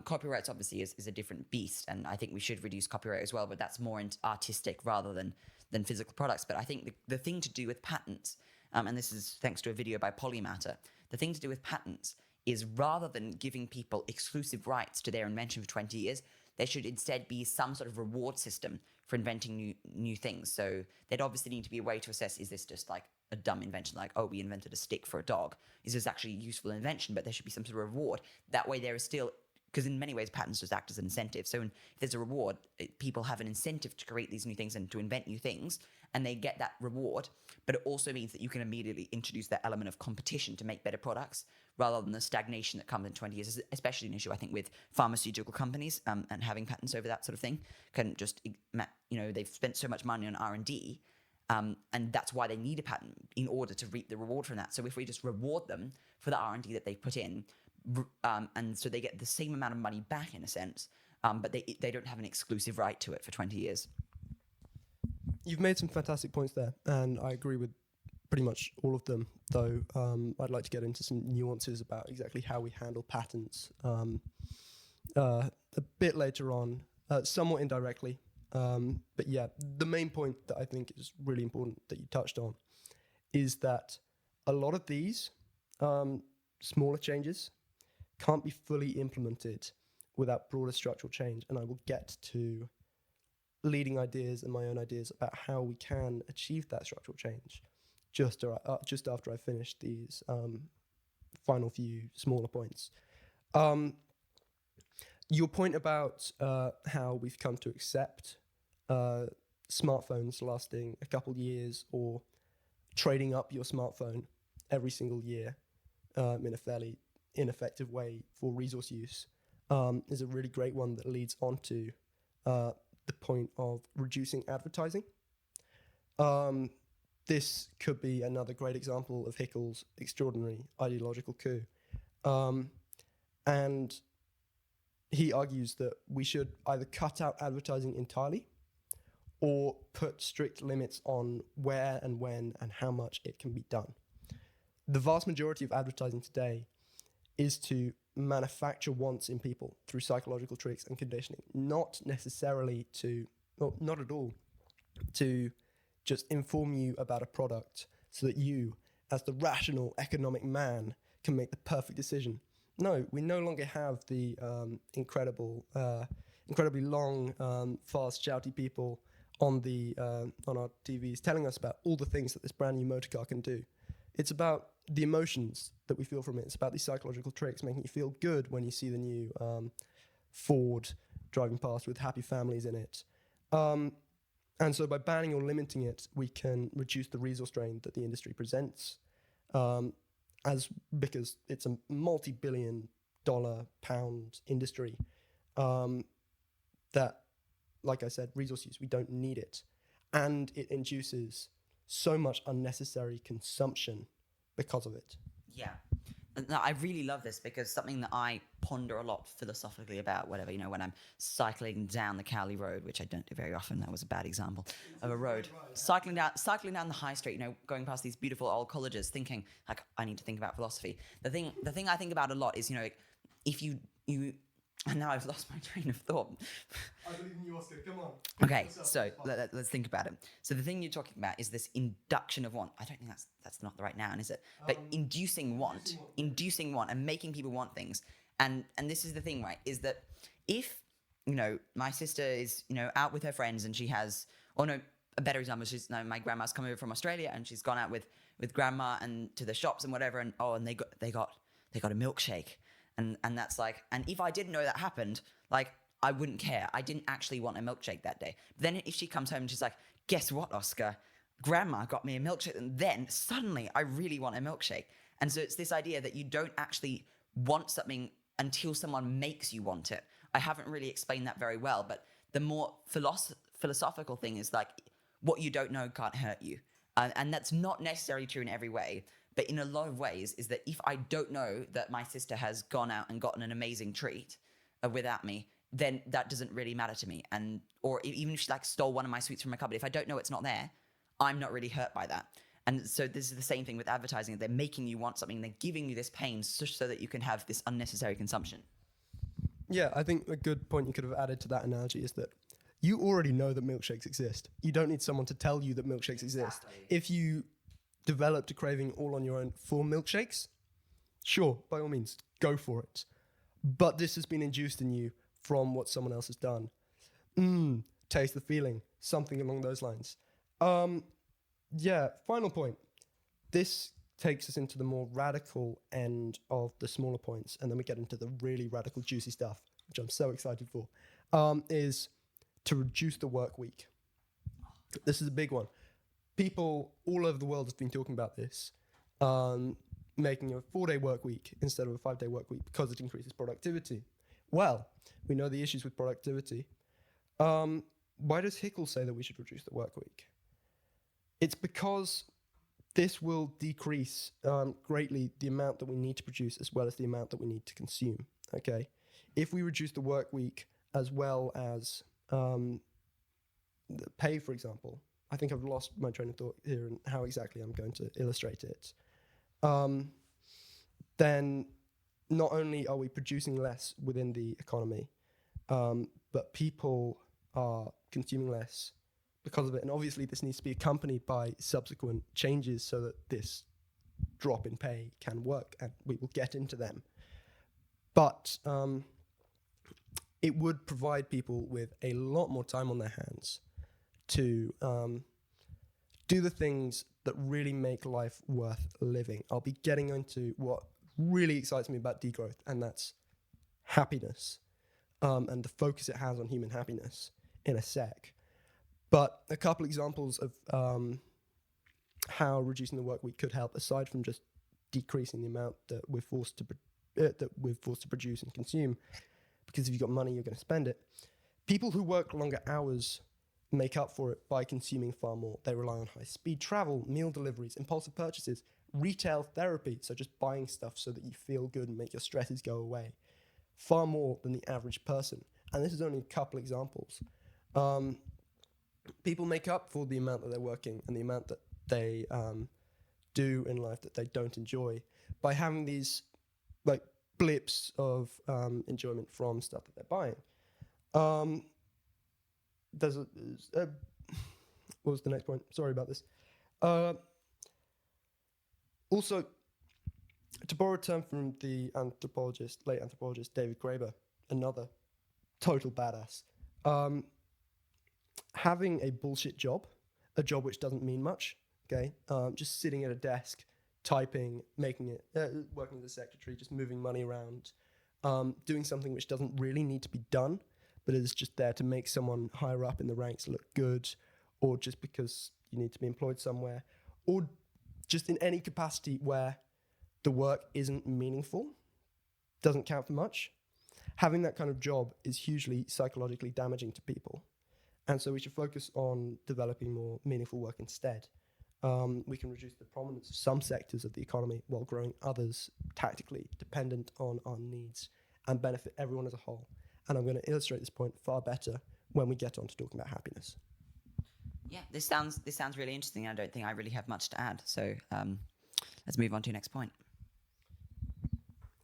Copyrights obviously is a different beast, and I think we should reduce copyright as well, but that's more artistic rather than physical products. But I think the thing to do with patents, and this is thanks to a video by Polymatter, the thing to do with patents is, rather than giving people exclusive rights to their invention for 20 years, there should instead be some sort of reward system for inventing new things. So there'd obviously need to be a way to assess, is this just like a dumb invention, like, oh, we invented a stick for a dog? Is this actually a useful invention? But there should be some sort of reward. That way there is still, because in many ways patents just act as an incentive. So if there's a reward, people have an incentive to create these new things and to invent new things, and they get that reward. But it also means that you can immediately introduce that element of competition to make better products, rather than the stagnation that comes in 20 years, especially an issue, I think, with pharmaceutical companies, and having patents over that sort of thing can just, they've spent so much money on R&D, and that's why they need a patent, in order to reap the reward from that. So if we just reward them for the R&D that they've put in, and so they get the same amount of money back in a sense, but they don't have an exclusive right to it for 20 years. You've made some fantastic points there, and I agree with pretty much all of them, though I'd like to get into some nuances about exactly how we handle patents a bit later on, somewhat indirectly. But yeah, the main point that I think is really important that you touched on is that a lot of these smaller changes can't be fully implemented without broader structural change. And I will get to leading ideas and my own ideas about how we can achieve that structural change just after I finish these final few smaller points. Your point about how we've come to accept smartphones lasting a couple years, or trading up your smartphone every single year in a fairly ineffective way for resource use is a really great one that leads on to the point of reducing advertising. This could be another great example of Hickel's extraordinary ideological coup. And he argues that we should either cut out advertising entirely or put strict limits on where and when and how much it can be done. The vast majority of advertising today is to manufacture wants in people through psychological tricks and conditioning, not necessarily not at all to just inform you about a product so that you, as the rational economic man, can make the perfect decision. No, we no longer have the incredibly long, fast, shouty people on our TVs telling us about all the things that this brand new motor car can do. It's about the emotions that we feel from it. It's about these psychological tricks, making you feel good when you see the new Ford driving past with happy families in it. And so by banning or limiting it, we can reduce the resource drain that the industry presents, because it's a multi-billion dollar pound industry that, like I said, resource use, we don't need it. And it induces so much unnecessary consumption because of it. Yeah. No, I really love this because something that I ponder a lot philosophically about, whatever, when I'm cycling down the Cowley Road, which I don't do very often. That was a bad example of a road. Cycling down the high street, going past these beautiful old colleges, thinking like I need to think about philosophy. The thing I think about a lot is, if you and now I've lost my train of thought. I believe in you, Oscar. Come on. Okay, so let's think about it. So the thing you're talking about is this induction of want. I don't think that's not the right noun, is it? But inducing want, and making people want things. And this is the thing, right? Is that if my sister is out with her friends and she has, or no, a better example, she's my grandma's come over from Australia and she's gone out with grandma and to the shops and whatever, and they got a milkshake. And that's like, and if I didn't know that happened, like, I wouldn't care. I didn't actually want a milkshake that day. But then if she comes home and she's like, guess what, Oscar? Grandma got me a milkshake. And then suddenly I really want a milkshake. And so it's this idea that you don't actually want something until someone makes you want it. I haven't really explained that very well, but the more philosophical thing is like, what you don't know can't hurt you. And that's not necessarily true in every way. But in a lot of ways is that if I don't know that my sister has gone out and gotten an amazing treat without me, then that doesn't really matter to me. Or even if she like stole one of my sweets from my cupboard, if I don't know it's not there, I'm not really hurt by that. And so this is the same thing with advertising. They're making you want something. They're giving you this pain just so that you can have this unnecessary consumption. Yeah, I think a good point you could have added to that analogy is that you already know that milkshakes exist. You don't need someone to tell you that milkshakes exist. If you developed a craving all on your own for milkshakes, sure, by all means, go for it. But this has been induced in you from what someone else has done. Taste the feeling, something along those lines. Yeah, final point. This takes us into the more radical end of the smaller points, and then we get into the really radical, juicy stuff, which I'm so excited for, is to reduce the work week. This is a big one. People all over the world have been talking about this, making a 4-day work week instead of a 5-day work week because it increases productivity. Well, we know the issues with productivity. Why does Hickel say that we should reduce the work week? It's because this will decrease greatly the amount that we need to produce as well as the amount that we need to consume. Okay, if we reduce the work week as well as the pay, for example, I think I've lost my train of thought here and how exactly I'm going to illustrate it. Then not only are we producing less within the economy, but people are consuming less because of it. And obviously this needs to be accompanied by subsequent changes so that this drop in pay can work, and we will get into them. But it would provide people with a lot more time on their hands to do the things that really make life worth living. I'll be getting into what really excites me about degrowth, and that's happiness, and the focus it has on human happiness in a sec. But a couple examples of how reducing the work week could help, aside from just decreasing the amount that we're forced to produce and consume, because if you've got money, you're going to spend it. People who work longer hours make up for it by consuming far more. They rely on high-speed travel, meal deliveries, impulsive purchases, retail therapy, so just buying stuff so that you feel good and make your stresses go away, far more than the average person. And this is only a couple examples. People make up for the amount that they're working and the amount that they do in life that they don't enjoy by having these like blips of enjoyment from stuff that they're buying. What was the next point? Sorry about this. Also, to borrow a term from the late anthropologist David Graeber, another total badass, having a bullshit job, a job which doesn't mean much, okay, just sitting at a desk, typing, making it, working as a secretary, just moving money around, doing something which doesn't really need to be done, but is just there to make someone higher up in the ranks look good, or just because you need to be employed somewhere, or just in any capacity where the work isn't meaningful, doesn't count for much. Having that kind of job is hugely psychologically damaging to people. And so we should focus on developing more meaningful work instead. We can reduce the prominence of some sectors of the economy while growing others tactically, dependent on our needs, and benefit everyone as a whole. And I'm going to illustrate this point far better when we get on to talking about happiness. Yeah, this sounds really interesting. I don't think I really have much to add. So let's move on to your next point.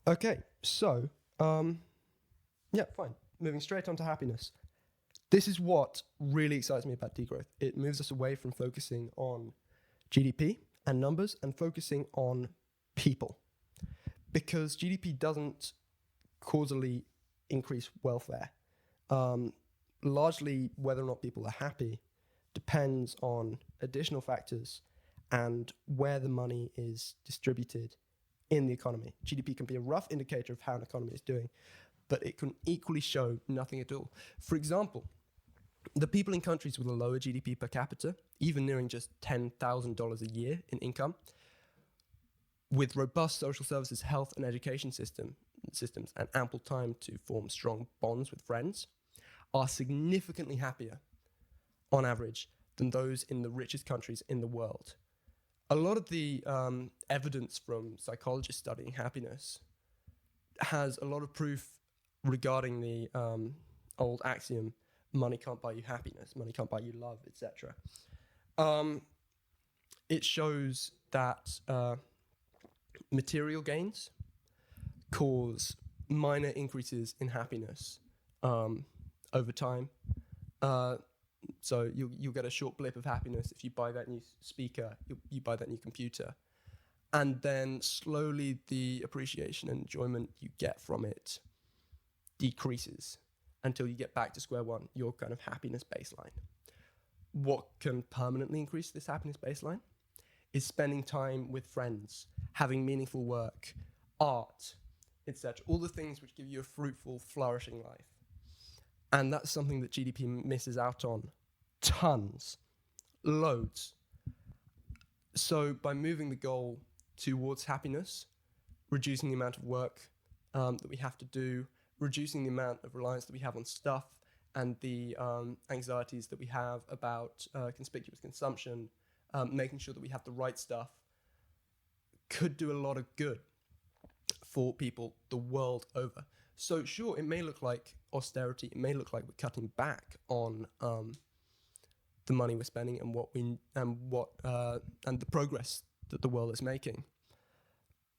Okay, so, yeah, fine. Moving straight on to happiness. This is what really excites me about degrowth. It moves us away from focusing on GDP and numbers and focusing on people. Because GDP doesn't causally increase welfare. Largely, whether or not people are happy depends on additional factors and where the money is distributed in the economy. GDP can be a rough indicator of how an economy is doing, but it can equally show nothing at all. For example, the people in countries with a lower GDP per capita, even nearing just $10,000 a year in income, with robust social services, health and education systems, and ample time to form strong bonds with friends, are significantly happier on average than those in the richest countries in the world. A lot of the evidence from psychologists studying happiness has a lot of proof regarding the old axiom, money can't buy you happiness, money can't buy you love, etc. It shows that material gains cause minor increases in happiness over time. So you'll get a short blip of happiness if you buy that new speaker, you buy that new computer. And then slowly the appreciation and enjoyment you get from it decreases until you get back to square one, your kind of happiness baseline. What can permanently increase this happiness baseline is spending time with friends, having meaningful work, art, etc. All the things which give you a fruitful, flourishing life. And that's something that GDP misses out on. Tons. Loads. So by moving the goal towards happiness, reducing the amount of work that we have to do, reducing the amount of reliance that we have on stuff, and the anxieties that we have about conspicuous consumption, making sure that we have the right stuff, could do a lot of good for people the world over. So sure, it may look like austerity, it may look like we're cutting back on the money we're spending and the progress that the world is making.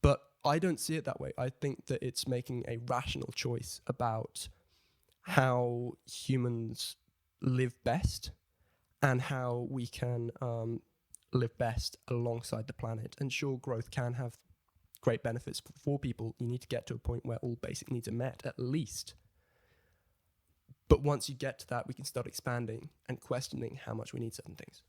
But I don't see it that way. I think that it's making a rational choice about how humans live best and how we can live best alongside the planet. And sure, growth can have great benefits for people. You need to get to a point where all basic needs are met, at least. But once you get to that, we can start expanding and questioning how much we need certain things.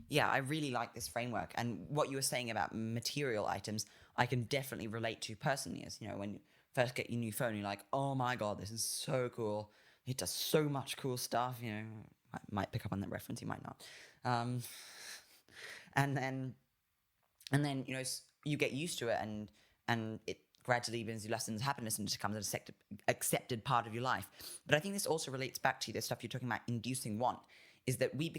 Yeah, I really like this framework. And what you were saying about material items, I can definitely relate to personally. As you know, when you first get your new phone, you're like, oh my God, this is so cool. It does so much cool stuff. You know, I might pick up on that reference, you might not. And then you know, you get used to it, and it gradually brings you lessons happiness and just becomes an accepted part of your life. But I think this also relates back to the stuff you're talking about, inducing want, is that we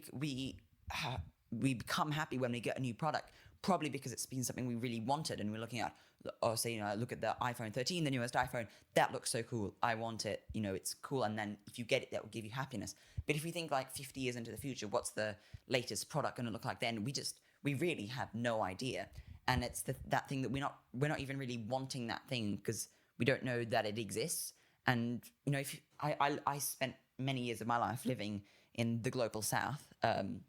become happy when we get a new product, probably because it's been something we really wanted, and we're looking at, or say, you know, look at the iPhone 13, the newest iPhone, that looks so cool, I want it, you know, it's cool, and then if you get it, that will give you happiness. But if we think like 50 years into the future, what's the latest product going to look like then? We really have no idea. And it's that thing that we're not even really wanting that thing because we don't know that it exists. And you know, I spent many years of my life living in the global south, and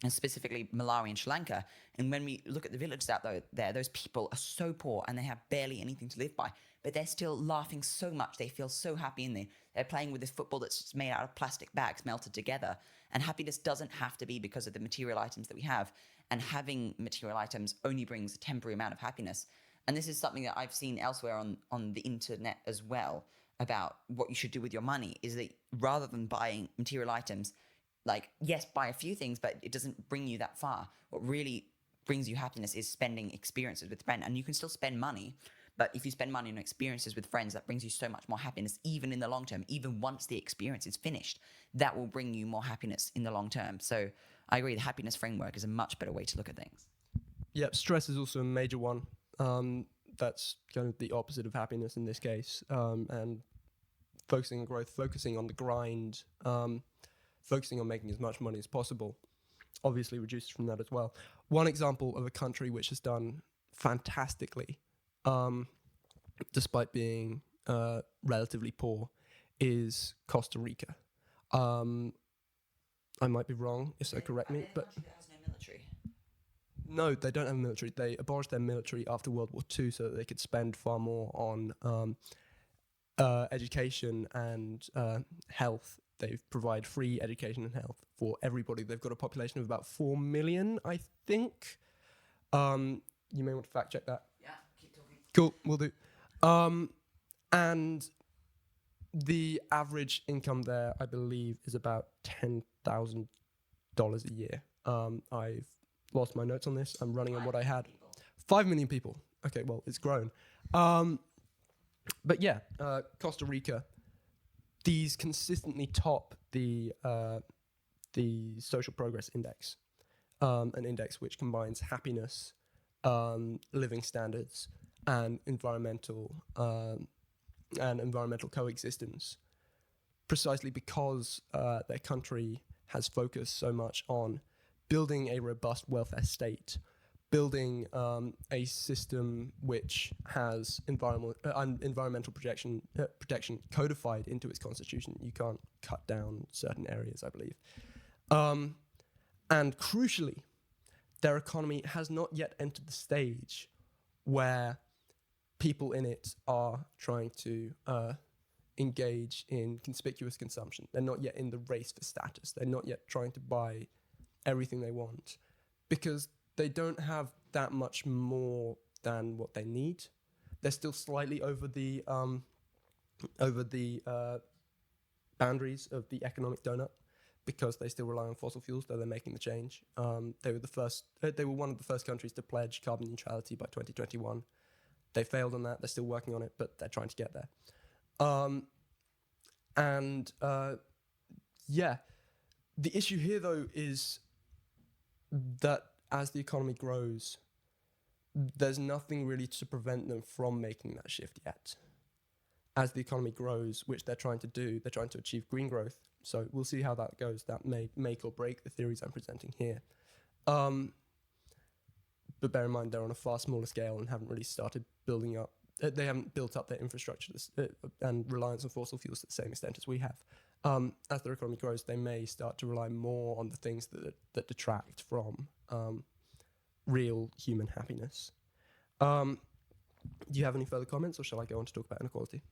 specifically Malawi and Sri Lanka. And when we look at the villages out there, those people are so poor and they have barely anything to live by. But they're still laughing so much. They feel so happy in there. They're playing with this football that's just made out of plastic bags melted together. And happiness doesn't have to be because of the material items that we have. And having material items only brings a temporary amount of happiness. And this is something that I've seen elsewhere on the internet as well about what you should do with your money, is that rather than buying material items, like, yes, buy a few things, but it doesn't bring you that far. What really brings you happiness is spending experiences with friends. And you can still spend money, but if you spend money on experiences with friends, that brings you so much more happiness, even in the long term, even once the experience is finished. That will bring you more happiness in the long term. So I agree. The happiness framework is a much better way to look at things. Yep, stress is also a major one. That's kind of the opposite of happiness in this case. And focusing on growth, focusing on the grind, focusing on making as much money as possible, obviously reduces from that as well. One example of a country which has done fantastically, despite being relatively poor, is Costa Rica. I might be wrong, if so correct me, but has no military. no, they don't have a military. They abolished their military after World War II so that they could spend far more on education and health. They provide free education and health for everybody. They've got a population of about 4 million, I think. You may want to fact check that. Yeah, keep talking. Cool, we'll do. And the average income there, I believe, is about $10,000 a year. I've lost my notes on this. I'm running on what I had. 5 million people. Okay, well, it's grown. But yeah, Costa Rica, these consistently top the Social Progress Index, an index which combines happiness, living standards, and environmental coexistence, precisely because their country has focused so much on building a robust welfare state, building a system which has environmental protection codified into its constitution. You can't cut down certain areas, I believe. And crucially, their economy has not yet entered the stage where people in it are trying to engage in conspicuous consumption. They're not yet in the race for status. They're not yet trying to buy everything they want because they don't have that much more than what they need. They're still slightly over the boundaries of the economic donut because they still rely on fossil fuels, though they're making the change. They were one of the first countries to pledge carbon neutrality by 2021. They failed on that. They're still working on it, but they're trying to get there. Yeah, the issue here, though, is that as the economy grows, there's nothing really to prevent them from making that shift yet. As the economy grows, which they're trying to do, they're trying to achieve green growth. So we'll see how that goes. That may make or break the theories I'm presenting here. But bear in mind, they're on a far smaller scale and haven't really started building up. They haven't built up their infrastructure and reliance on fossil fuels to the same extent as we have. As their economy grows, they may start to rely more on the things that detract from real human happiness. Do you have any further comments, or shall I go on to talk about inequality?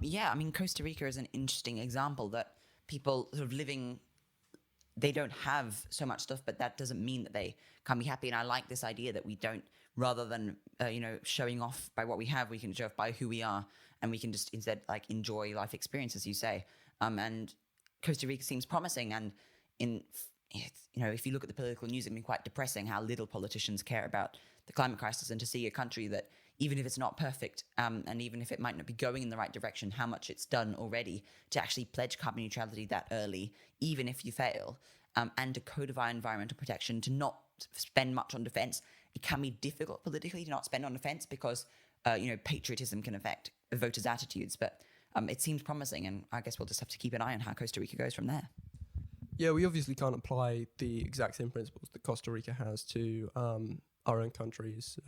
Yeah, I mean, Costa Rica is an interesting example that people sort of living, they don't have so much stuff, but that doesn't mean that they can't be happy. And I like this idea that we don't, rather than, showing off by what we have, we can show off by who we are, and we can just instead enjoy life experience, as you say. And Costa Rica seems promising. And if you look at the political news, it can be quite depressing how little politicians care about the climate crisis, and to see a country that, even if it's not perfect, and even if it might not be going in the right direction, how much it's done already to actually pledge carbon neutrality that early, even if you fail, and to codify environmental protection, to not spend much on defense. It can be difficult politically to not spend on defense because, patriotism can affect voters' attitudes, but it seems promising, and I guess we'll just have to keep an eye on how Costa Rica goes from there. Yeah, we obviously can't apply the exact same principles that Costa Rica has to our own countries.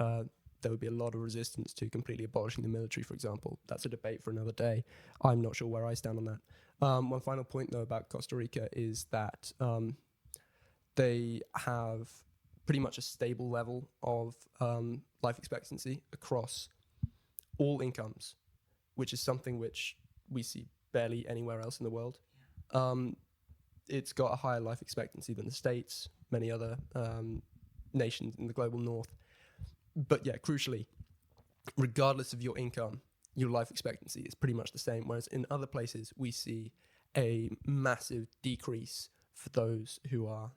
There would be a lot of resistance to completely abolishing the military, for example. That's a debate for another day. I'm not sure where I stand on that. One final point, though, about Costa Rica is that they have pretty much a stable level of life expectancy across all incomes, which is something which we see barely anywhere else in the world. It's got a higher life expectancy than the States, many other nations in the global north. But yeah, crucially, regardless of your income, your life expectancy is pretty much the same. Whereas in other places, we see a massive decrease for those who are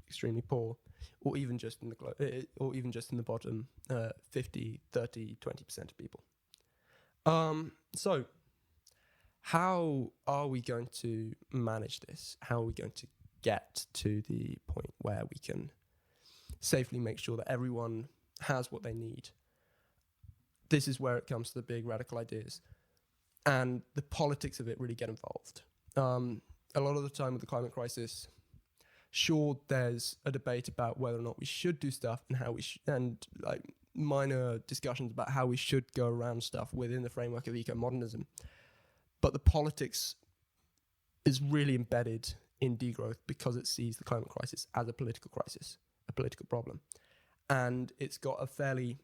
extremely poor, or even just in the bottom 50, 30, 20% of people. So how are we going to manage this? How are we going to get to the point where we can safely make sure that everyone has what they need, this is where it comes to the big radical ideas. And the politics of it really get involved. A lot of the time with the climate crisis, sure, there's a debate about whether or not we should do stuff and how we and like minor discussions about how we should go around stuff within the framework of eco-modernism. But the politics is really embedded in degrowth because it sees the climate crisis as a political crisis, a political problem. And it's got a very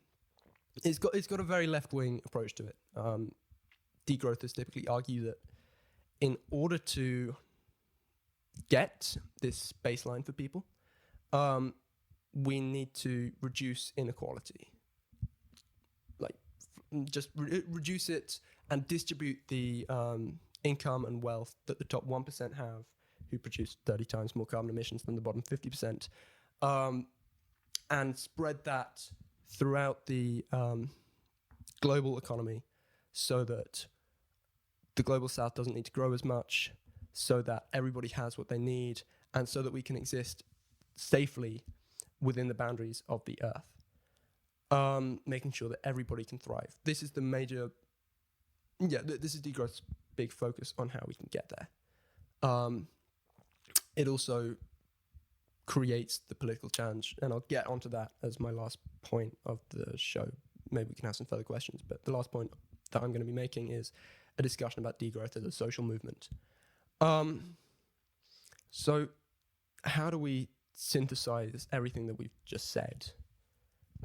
left-wing approach to it. Degrowthers typically argue that in order to get this baseline for people, we need to reduce inequality. Like, just reduce it and distribute the income and wealth that the top 1% have, who produce 30 times more carbon emissions than the bottom 50%, and spread that throughout the global economy so that the global south doesn't need to grow as much, so that everybody has what they need, and so that we can exist safely within the boundaries of the earth, making sure that everybody can thrive. This is the major, this is degrowth's big focus on how we can get there. It also creates the political challenge, and I'll get onto that as my last point of the show. Maybe we can have some further questions, but the last point that I'm going to be making is a discussion about degrowth as a social movement. So how do we synthesize everything that we've just said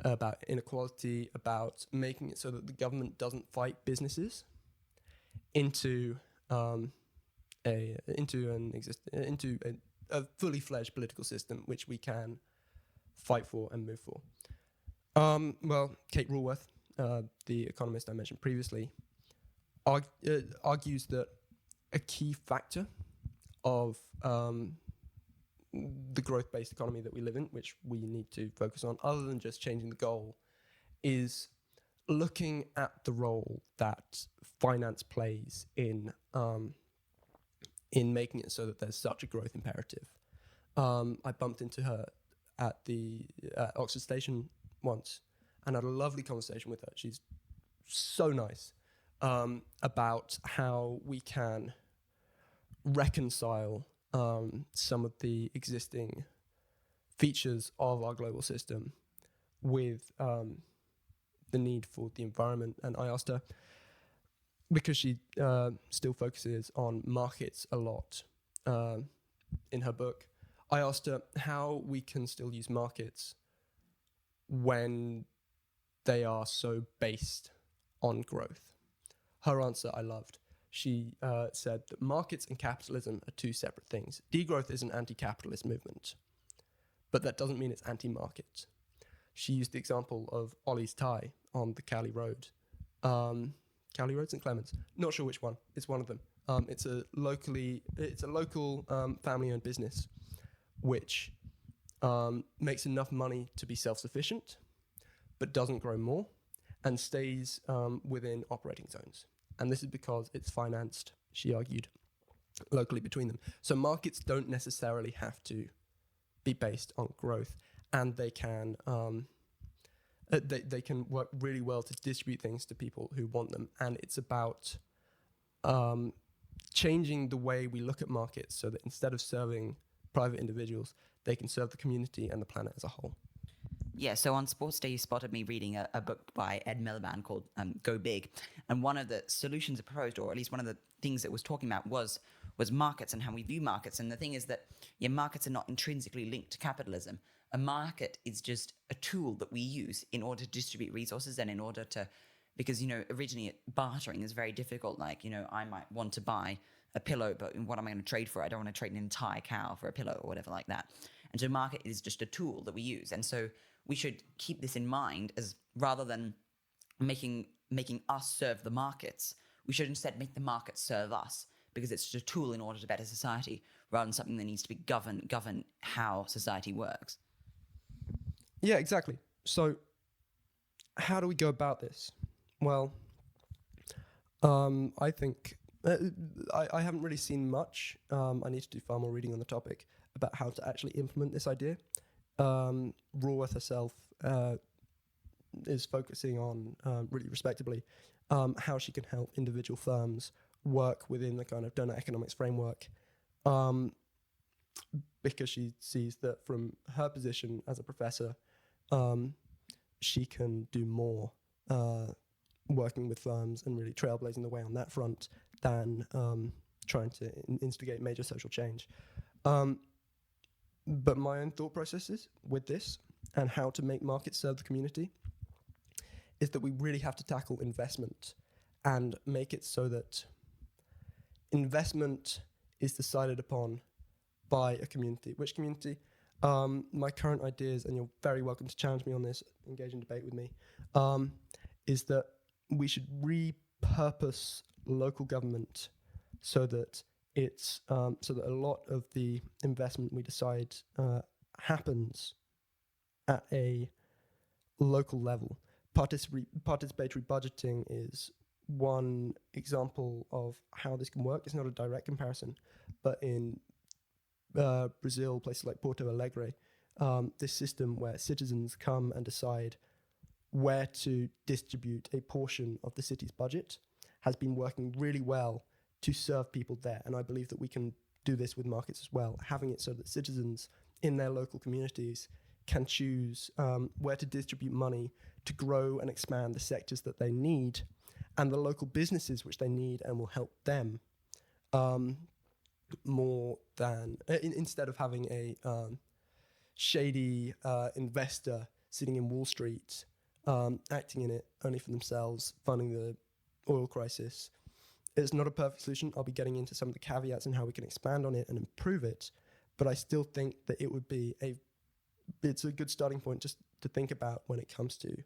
about inequality, about making it so that the government doesn't fight businesses into a fully fledged political system which we can fight for and move for? Well, Kate Raworth, the economist I mentioned previously, argues that a key factor of the growth-based economy that we live in, which we need to focus on, other than just changing the goal, is looking at the role that finance plays in making it so that there's such a growth imperative. I bumped into her at the Oxford Station once and had a lovely conversation with her. She's so nice, about how we can reconcile some of the existing features of our global system with the need for the environment. And I asked her, because she still focuses on markets a lot in her book, I asked her how we can still use markets when they are so based on growth. Her answer I loved. She said that markets and capitalism are two separate things. Degrowth is an anti-capitalist movement, but that doesn't mean it's anti-market. She used the example of Ollie's Thai on the Cali Road. Cali Road, St. Clements. Not sure which one. It's one of them. It's a local family-owned business which makes enough money to be self-sufficient, but doesn't grow more and stays within operating zones. And this is because it's financed, she argued, locally between them. So markets don't necessarily have to be based on growth, and they can work really well to distribute things to people who want them. And it's about changing the way we look at markets so that instead of serving private individuals, they can serve the community and the planet as a whole. Yeah, so on Sports Day, you spotted me reading a book by Ed Miliband called Go Big. And one of the solutions it proposed, or at least one of the things it was talking about, was markets and how we view markets. And the thing is that markets are not intrinsically linked to capitalism. A market is just a tool that we use in order to distribute resources and in order to, because, originally bartering is very difficult. Like, I might want to buy a pillow, but what am I going to trade for? I don't want to trade an entire cow for a pillow or whatever like that. And so market is just a tool that we use. And so we should keep this in mind, as rather than making us serve the markets, we should instead make the markets serve us, because it's just a tool in order to better society, rather than something that needs to be govern how society works. Yeah, exactly. So how do we go about this? Well, I think I haven't really seen much. I need to do far more reading on the topic about how to actually implement this idea. Raworth herself is focusing on, really respectably, how she can help individual firms work within the kind of donor economics framework, because she sees that from her position as a professor, she can do more working with firms and really trailblazing the way on that front than trying to instigate major social change. But my own thought processes with this and how to make markets serve the community is that we really have to tackle investment and make it so that investment is decided upon by a community. Which community? My current ideas, and you're very welcome to challenge me on this, engage in debate with me, is that we should repurpose local government so that it's so that a lot of the investment we decide happens at a local level. Participatory budgeting is one example of how this can work. It's not a direct comparison, but in Brazil, places like Porto Alegre, this system where citizens come and decide where to distribute a portion of the city's budget has been working really well to serve people there. And I believe that we can do this with markets as well, having it so that citizens in their local communities can choose where to distribute money to grow and expand the sectors that they need and the local businesses which they need and will help them, more than instead of having a shady investor sitting in Wall Street, acting in it only for themselves, funding the oil crisis. It's not a perfect solution. I'll be getting into some of the caveats and how we can expand on it and improve it, but I still think that it would be it's a good starting point just to think about when it comes to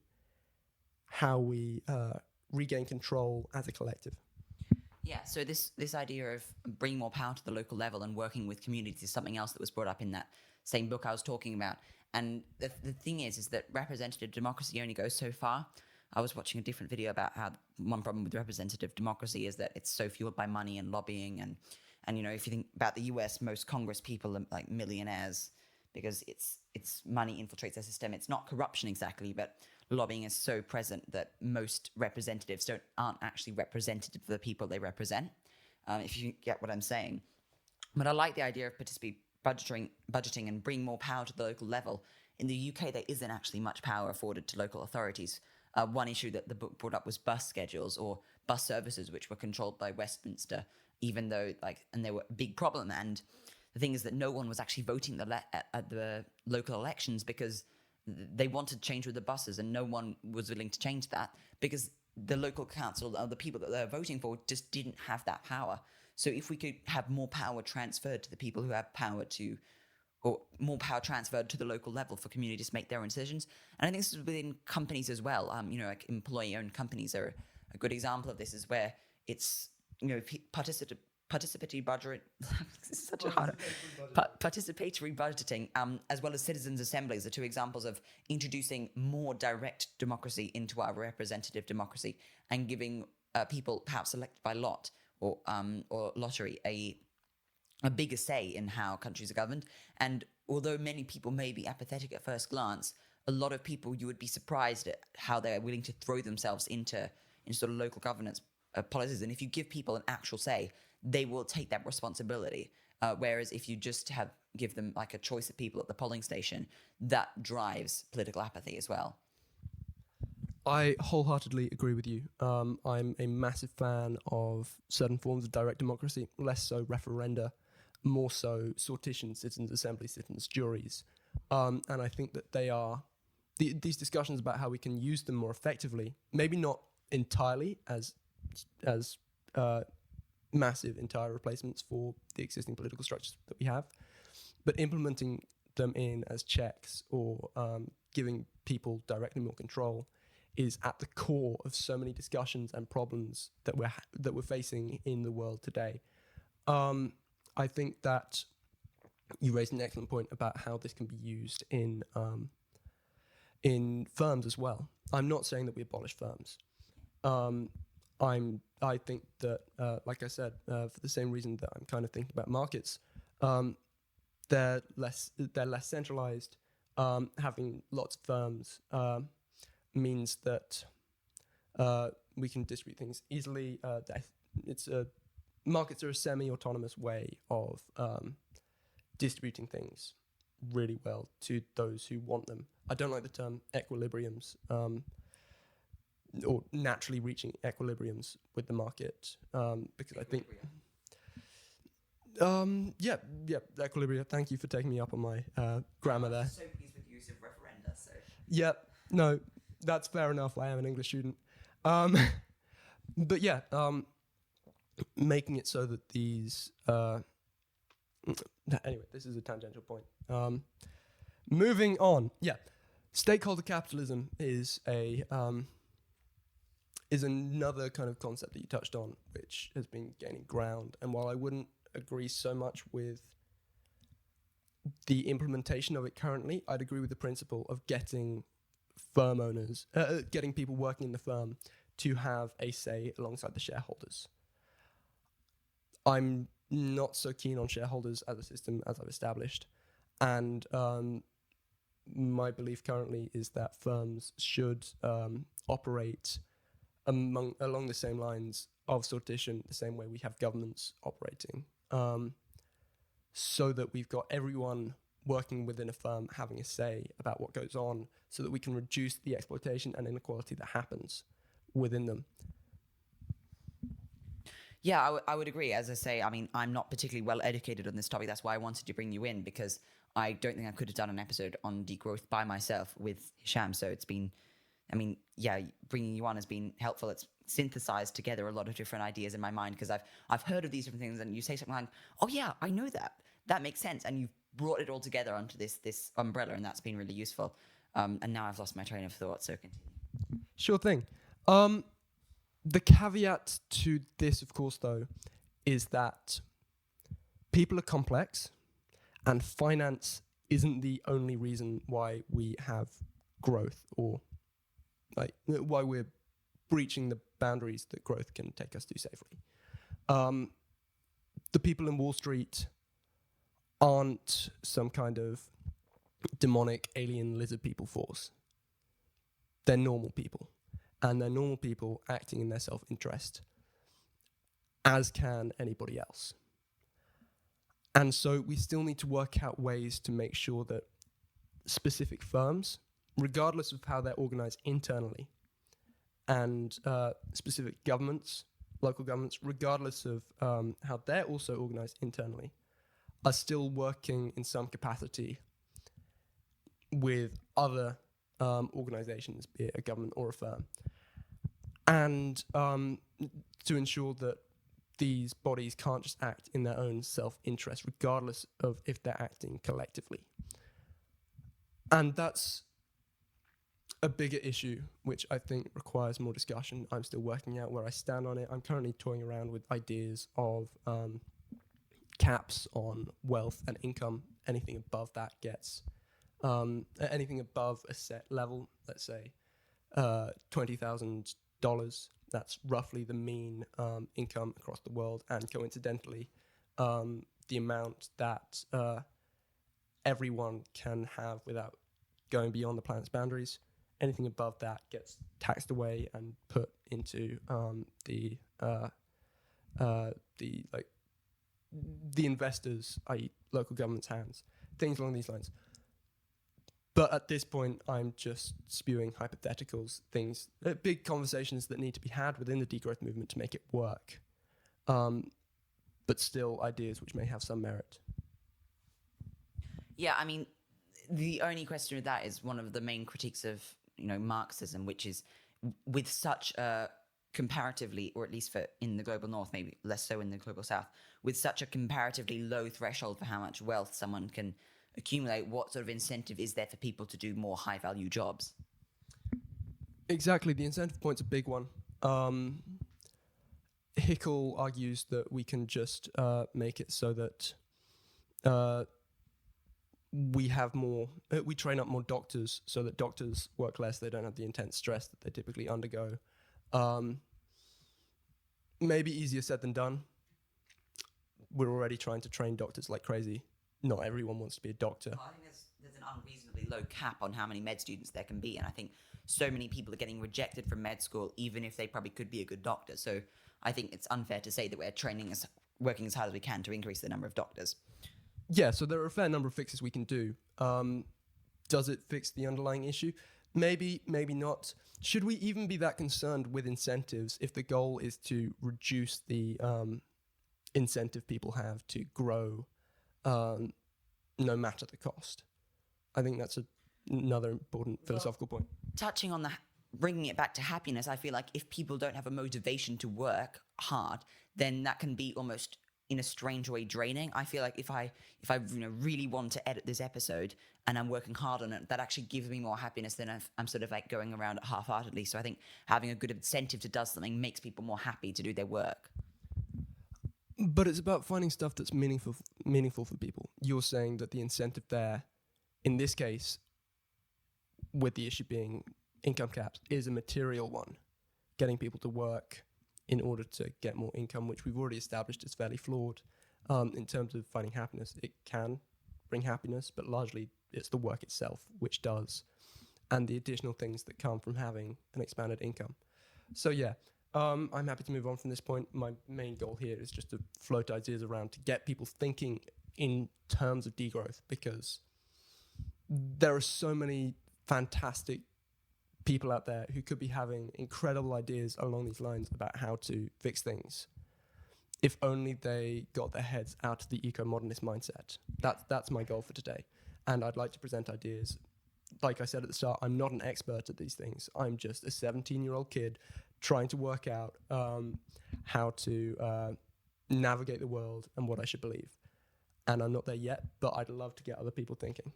how we regain control as a collective. Yeah, so this idea of bringing more power to the local level and working with communities is something else that was brought up in that same book I was talking about. And the thing is that representative democracy only goes so far. I was watching a different video about how one problem with representative democracy is that it's so fueled by money and lobbying. And you know, if you think about the US, most Congress people are like millionaires because it's money infiltrates their system. It's not corruption exactly, but lobbying is so present that most representatives aren't actually representative of the people they represent, if you get what I'm saying. But I like the idea of participatory budgeting and bring more power to the local level. In the UK, there isn't actually much power afforded to local authorities. One issue that the book brought up was bus schedules or bus services, which were controlled by Westminster, even though and they were a big problem. And the thing is that no one was actually voting at the local elections because they wanted change with the buses, and no one was willing to change that because the local council or the people that they're voting for just didn't have that power. So if we could have more power transferred to the people who have power to, or more power transferred to the local level for communities to make their own decisions. And I think this is within companies as well. Like employee-owned companies are a good example of this, is where it's, participatory budget. This is such a hard. Participatory budgeting, as well as citizens' assemblies, are two examples of introducing more direct democracy into our representative democracy and giving people, perhaps elected by lot or lottery, a bigger say in how countries are governed. And although many people may be apathetic at first glance, a lot of people, you would be surprised at how they're willing to throw themselves into sort of local governance policies. And if you give people an actual say, they will take that responsibility. Whereas if you just give them like a choice of people at the polling station, that drives political apathy as well. I wholeheartedly agree with you. I'm a massive fan of certain forms of direct democracy, less so referenda, more so sortition, citizens' assembly, citizens' juries. And I think that they are, these discussions about how we can use them more effectively, maybe not entirely as massive entire replacements for the existing political structures that we have, but implementing them in as checks or giving people directly more control is at the core of so many discussions and problems that we're facing in the world today. I think that you raised an excellent point about how this can be used in firms as well. I'm not saying that we abolish firms. I think that, like I said, for the same reason that I'm kind of thinking about markets, they're less centralized. Having lots of firms means that we can distribute things easily. Markets are a semi-autonomous way of distributing things really well to those who want them. I don't like the term equilibriums, or naturally reaching equilibriums with the market, because I think, equilibria. Thank you for taking me up on my grammar there. I'm so pleased with the use of referenda. So. Yeah, no, that's fair enough. I am an English student. But yeah, making it so that these... anyway, this is a tangential point. Moving on. Yeah, stakeholder capitalism is another kind of concept that you touched on, which has been gaining ground. And while I wouldn't agree so much with the implementation of it currently, I'd agree with the principle of getting firm owners, getting people working in the firm to have a say alongside the shareholders. I'm not so keen on shareholders as a system as I've established, and my belief currently is that firms should operate along the same lines of sortition, the same way we have governments operating, so that we've got everyone working within a firm having a say about what goes on, so that we can reduce the exploitation and inequality that happens within them. Yeah, I would agree. As I say, I mean, I'm not particularly well educated on this topic. That's why I wanted to bring you in, because I don't think I could have done an episode on degrowth by myself with Hisham. So it's been, I mean, yeah, bringing you on has been helpful. It's synthesized together a lot of different ideas in my mind, because I've heard of these different things, and you say something like, oh yeah, I know that. That makes sense. And you've brought it all together onto this umbrella, and that's been really useful. And now I've lost my train of thought, so continue. Sure thing. The caveat to this, of course, though, is that people are complex, and finance isn't the only reason why we have growth, or like why we're breaching the boundaries that growth can take us to safely. The people in Wall Street aren't some kind of demonic alien lizard people force. They're normal people. And they're normal people acting in their self-interest, as can anybody else. And so we still need to work out ways to make sure that specific firms, regardless of how they're organized internally, and specific governments, local governments, regardless of how they're also organized internally, are still working in some capacity with other organizations, be it a government or a firm, and to ensure that these bodies can't just act in their own self-interest, regardless of if they're acting collectively. And that's a bigger issue, which I think requires more discussion. I'm still working out where I stand on it. I'm currently toying around with ideas of caps on wealth and income. Anything above that gets, anything above a set level, let's say $20,000, that's roughly the mean income across the world, and coincidentally, the amount that everyone can have without going beyond the planet's boundaries. Anything above that gets taxed away and put into the investors, i.e. local government's hands, things along these lines. But at this point, I'm just spewing hypotheticals, things, big conversations that need to be had within the degrowth movement to make it work, but still ideas which may have some merit. Yeah, I mean, the only question with that is one of the main critiques of, Marxism, which is with such a comparatively, or at least for in the global north, maybe less so in the global south, with such a comparatively low threshold for how much wealth someone can accumulate, what sort of incentive is there for people to do more high-value jobs? Exactly, the incentive point's a big one. Hickel argues that we can just make it so that we train up more doctors so that doctors work less, they don't have the intense stress that they typically undergo. Maybe easier said than done. We're already trying to train doctors like crazy. not everyone wants to be a doctor. Well, I think there's an unreasonably low cap on how many med students there can be, and I think so many people are getting rejected from med school, even if they probably could be a good doctor. So I think it's unfair to say that we're working as hard as we can to increase the number of doctors. Yeah, so there are a fair number of fixes we can do. Does it fix the underlying issue? Maybe, maybe not. Should we even be that concerned with incentives if the goal is to reduce the incentive people have to grow no matter the cost? I think that's another important philosophical point. Touching on bringing it back to happiness, I feel like if people don't have a motivation to work hard, then that can be almost in a strange way draining. I feel like if I really want to edit this episode and I'm working hard on it, that actually gives me more happiness than if I'm sort of like going around it half-heartedly. So I think having a good incentive to do something makes people more happy to do their work. But it's about finding stuff that's meaningful for people. You're saying that the incentive there, in this case, with the issue being income caps, is a material one. Getting people to work in order to get more income, which we've already established is fairly flawed. In terms of finding happiness, it can bring happiness, but largely it's the work itself which does, and the additional things that come from having an expanded income. So yeah, I'm happy to move on from this point. My main goal here is just to float ideas around to get people thinking in terms of degrowth, because there are so many fantastic people out there who could be having incredible ideas along these lines about how to fix things, if only they got their heads out of the eco-modernist mindset. That's my goal for today. And I'd like to present ideas. Like I said at the start, I'm not an expert at these things. I'm just a 17-year-old kid trying to work out how to navigate the world and what I should believe. And I'm not there yet, but I'd love to get other people thinking.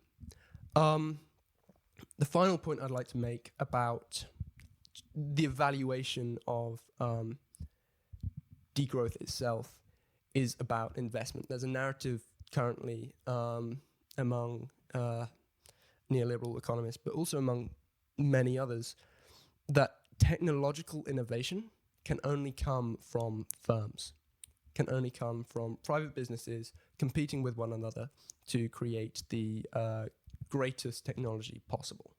The final point I'd like to make about the evaluation of degrowth itself is about investment. There's a narrative currently among neoliberal economists, but also among many others, that technological innovation can only come from firms, can only come from private businesses competing with one another to create the greatest technology possible,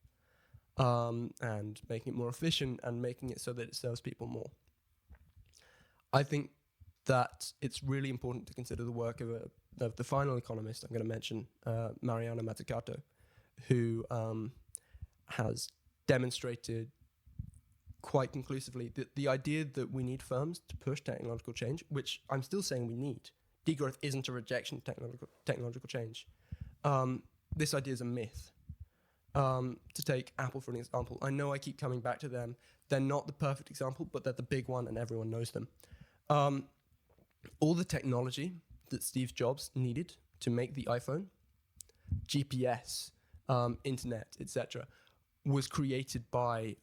and making it more efficient and making it so that it serves people more. I think that it's really important to consider the work of the final economist I'm going to mention, Mariana Mazzucato, who has demonstrated quite conclusively that the idea that we need firms to push technological change, which I'm still saying we need, degrowth isn't a rejection of technological change. This idea is a myth. To take Apple for an example, I know I keep coming back to them. They're not the perfect example, but they're the big one and everyone knows them. All the technology that Steve Jobs needed to make the iPhone, GPS, internet, etc., was created by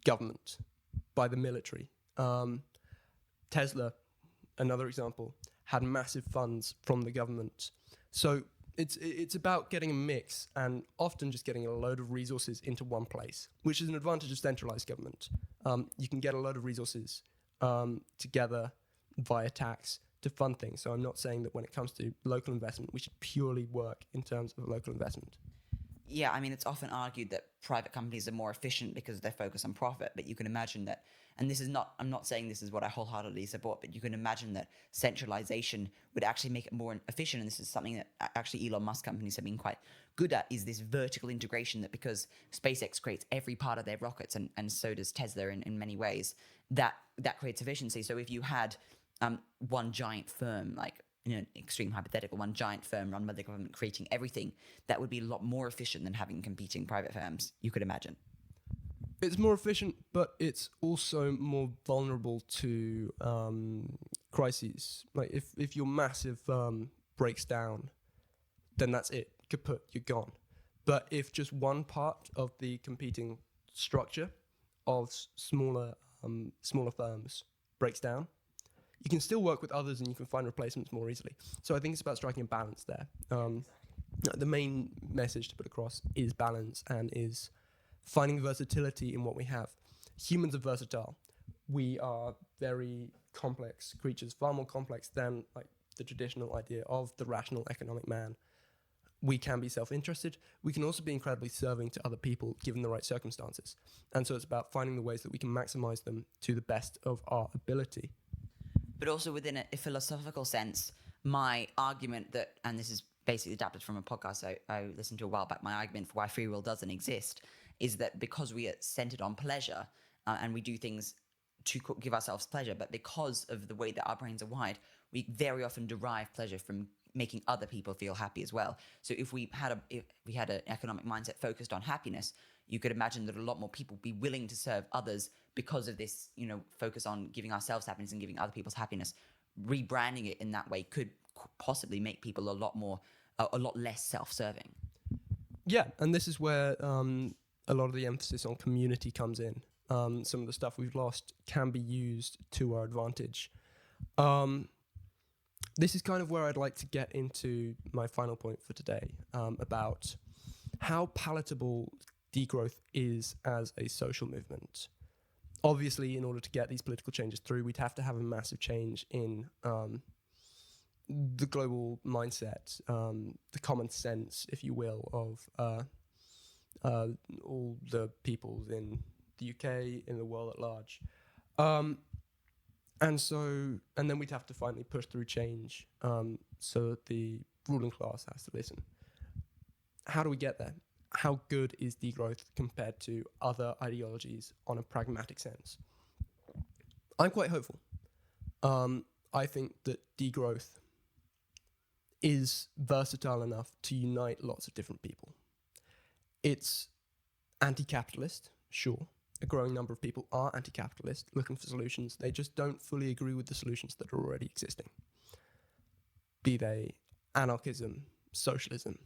government, by the military. Tesla, another example, had massive funds from the government. So it's about getting a mix and often just getting a load of resources into one place, which is an advantage of centralized government. You can get a load of resources together via tax to fund things. So I'm not saying that when it comes to local investment, we should purely work in terms of local investment. Yeah, I mean, it's often argued that private companies are more efficient because they're focused on profit, but you can imagine that, and I'm not saying this is what I wholeheartedly support, but you can imagine that centralization would actually make it more efficient, and this is something that actually Elon Musk companies have been quite good at, is this vertical integration, that because SpaceX creates every part of their rockets, and so does Tesla in many ways, that creates efficiency. So if you had one giant firm, like in an extreme hypothetical, one giant firm run by the government creating everything, that would be a lot more efficient than having competing private firms, you could imagine. It's more efficient, but it's also more vulnerable to crises. Like if your massive firm breaks down, then that's it, kaput, you're gone. But if just one part of the competing structure of smaller firms breaks down, you can still work with others and you can find replacements more easily. So I think it's about striking a balance there. The main message to put across is balance, and is finding versatility in what we have. Humans are versatile. We are very complex creatures, far more complex than like the traditional idea of the rational economic man. We can be self-interested. We can also be incredibly serving to other people given the right circumstances. And so it's about finding the ways that we can maximize them to the best of our ability. But also within a philosophical sense, my argument that, and this is basically adapted from a podcast I listened to a while back, my argument for why free will doesn't exist is that because we are centered on pleasure and we do things to give ourselves pleasure, but because of the way that our brains are wired, we very often derive pleasure from making other people feel happy as well. So if we had an economic mindset focused on happiness, you could imagine that a lot more people would be willing to serve others because of this, focus on giving ourselves happiness and giving other people's happiness. Rebranding it in that way could possibly make people a lot less self-serving. Yeah, and this is where a lot of the emphasis on community comes in. Some of the stuff we've lost can be used to our advantage. This is kind of where I'd like to get into my final point for today, about how palatable degrowth is as a social movement. Obviously, in order to get these political changes through, we'd have to have a massive change in the global mindset, the common sense, if you will, of all the peoples in the UK, in the world at large. And then we'd have to finally push through change so that the ruling class has to listen. How do we get there? How good is degrowth compared to other ideologies on a pragmatic sense? I'm quite hopeful. I think that degrowth is versatile enough to unite lots of different people. It's anti-capitalist, sure. A growing number of people are anti-capitalist, looking for solutions. They just don't fully agree with the solutions that are already existing. Be they anarchism, socialism,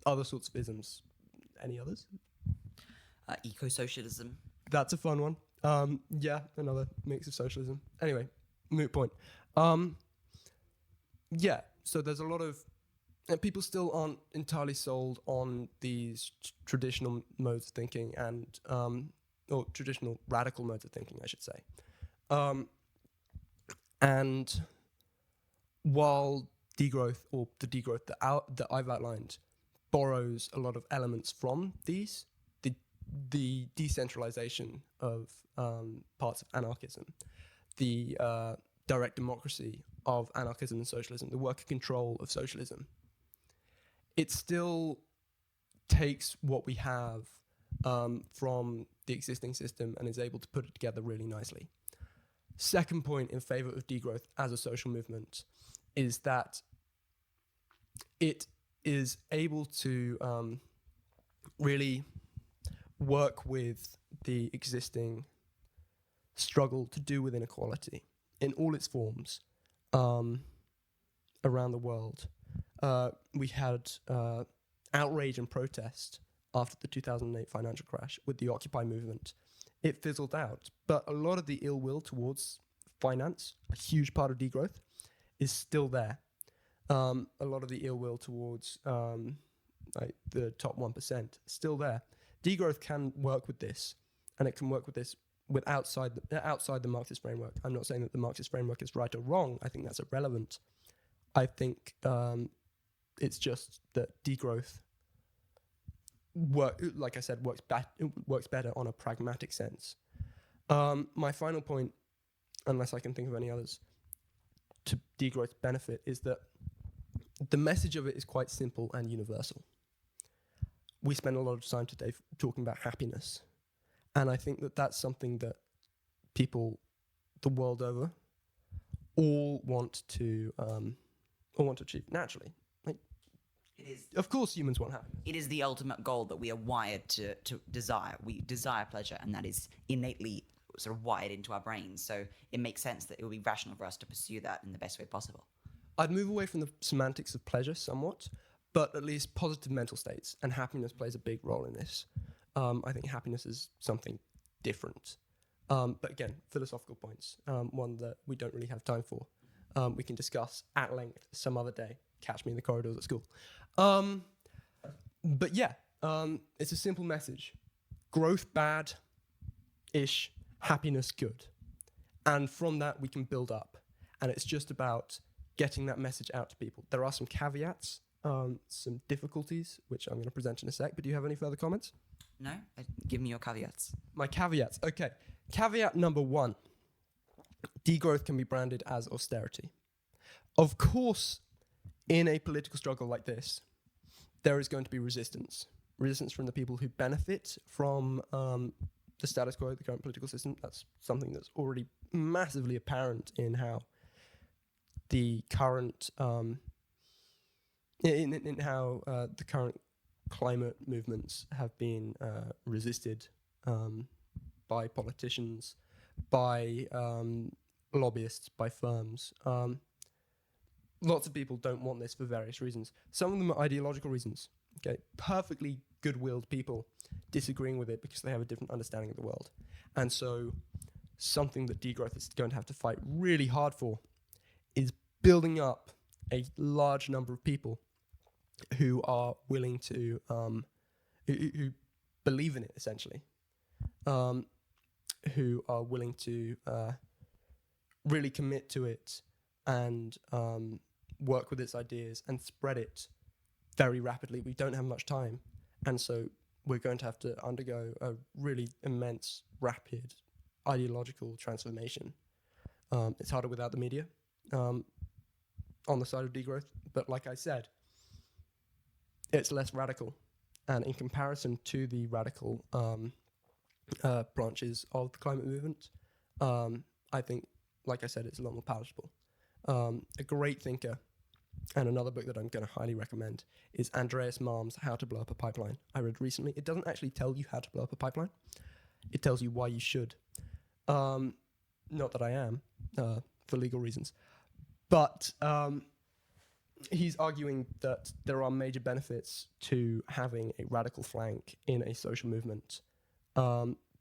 other sorts of isms. Any others? Eco-socialism. That's a fun one. Yeah, another mix of socialism. Anyway, moot point. Yeah, so there's a lot of... people still aren't entirely sold on these traditional modes of thinking and... or traditional radical modes of thinking, I should say. And while degrowth, or the degrowth that I've outlined, borrows a lot of elements from these, the decentralization of parts of anarchism, the direct democracy of anarchism and socialism, the worker control of socialism, it still takes what we have from the existing system and is able to put it together really nicely. Second point in favor of degrowth as a social movement is that it is able to really work with the existing struggle to do with inequality in all its forms around the world. We had outrage and protest after the 2008 financial crash with the Occupy movement. It fizzled out, but a lot of the ill will towards finance, a huge part of degrowth, is still there. A lot of the ill will towards like the top 1%, still there. Degrowth can work with this, and it can work with this with outside the Marxist framework. I'm not saying that the Marxist framework is right or wrong. I think that's irrelevant. I think it's just that degrowth, like I said, works better on a pragmatic sense. My final point, unless I can think of any others, to degrowth's benefit is that the message of it is quite simple and universal. We spend a lot of time today talking about happiness, and I think that that's something that people the world over all want to achieve naturally. Like, It is. of course, humans want happiness. It is the ultimate goal that we are wired to desire. We desire pleasure, and that is innately sort of wired into our brains. So it makes sense that it would be rational for us to pursue that in the best way possible. I'd move away from the semantics of pleasure somewhat, but at least positive mental states, and happiness plays a big role in this. I think happiness is something different. But again, philosophical points, one that we don't really have time for. We can discuss at length some other day. Catch me in the corridors at school. But yeah, it's a simple message. Growth bad-ish, happiness good. And from that, we can build up. and it's just about getting that message out to people. There are some caveats, some difficulties, which I'm going to present in a sec, but do you have any further comments? No? Give me your caveats. My caveats. Okay. Caveat number 1. Degrowth can be branded as austerity. Of course, in a political struggle like this, there is going to be resistance. Resistance from the people who benefit from the status quo, the current political system. That's something that's already massively apparent in how the current in how the current climate movements have been resisted by politicians, by lobbyists, by firms. Lots of people don't want this for various reasons. Some of them are ideological reasons. Okay, perfectly good-willed people disagreeing with it because they have a different understanding of the world. And so something that Degrowth is going to have to fight really hard for is building up a large number of people who are willing to, who believe in it, essentially, who are willing to really commit to it and work with its ideas and spread it very rapidly. We don't have much time, and so we're going to have to undergo a really immense, rapid ideological transformation. It's harder without the media on the side of degrowth, but like I said, it's less radical, and in comparison to the radical branches of the climate movement, I think, like I said, it's a lot more palatable. A great thinker, and another book that I'm going to highly recommend, is Andreas Malm's How to Blow Up a Pipeline. I read recently. It doesn't actually tell you how to blow up a pipeline. It tells you why you should. Not that I am, for legal reasons. But he's arguing that there are major benefits to having a radical flank in a social movement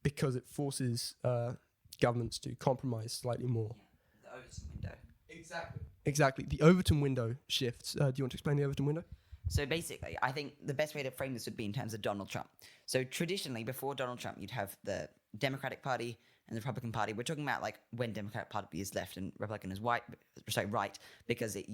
because it forces governments to compromise slightly more. The Overton window. Exactly. The Overton window shifts. Do you want to explain the Overton window? So basically, I think the best way to frame this would be in terms of Donald Trump. So traditionally, before Donald Trump, you'd have the Democratic Party and the Republican Party. We're talking about like when Democratic Party is left and Republican is right, because they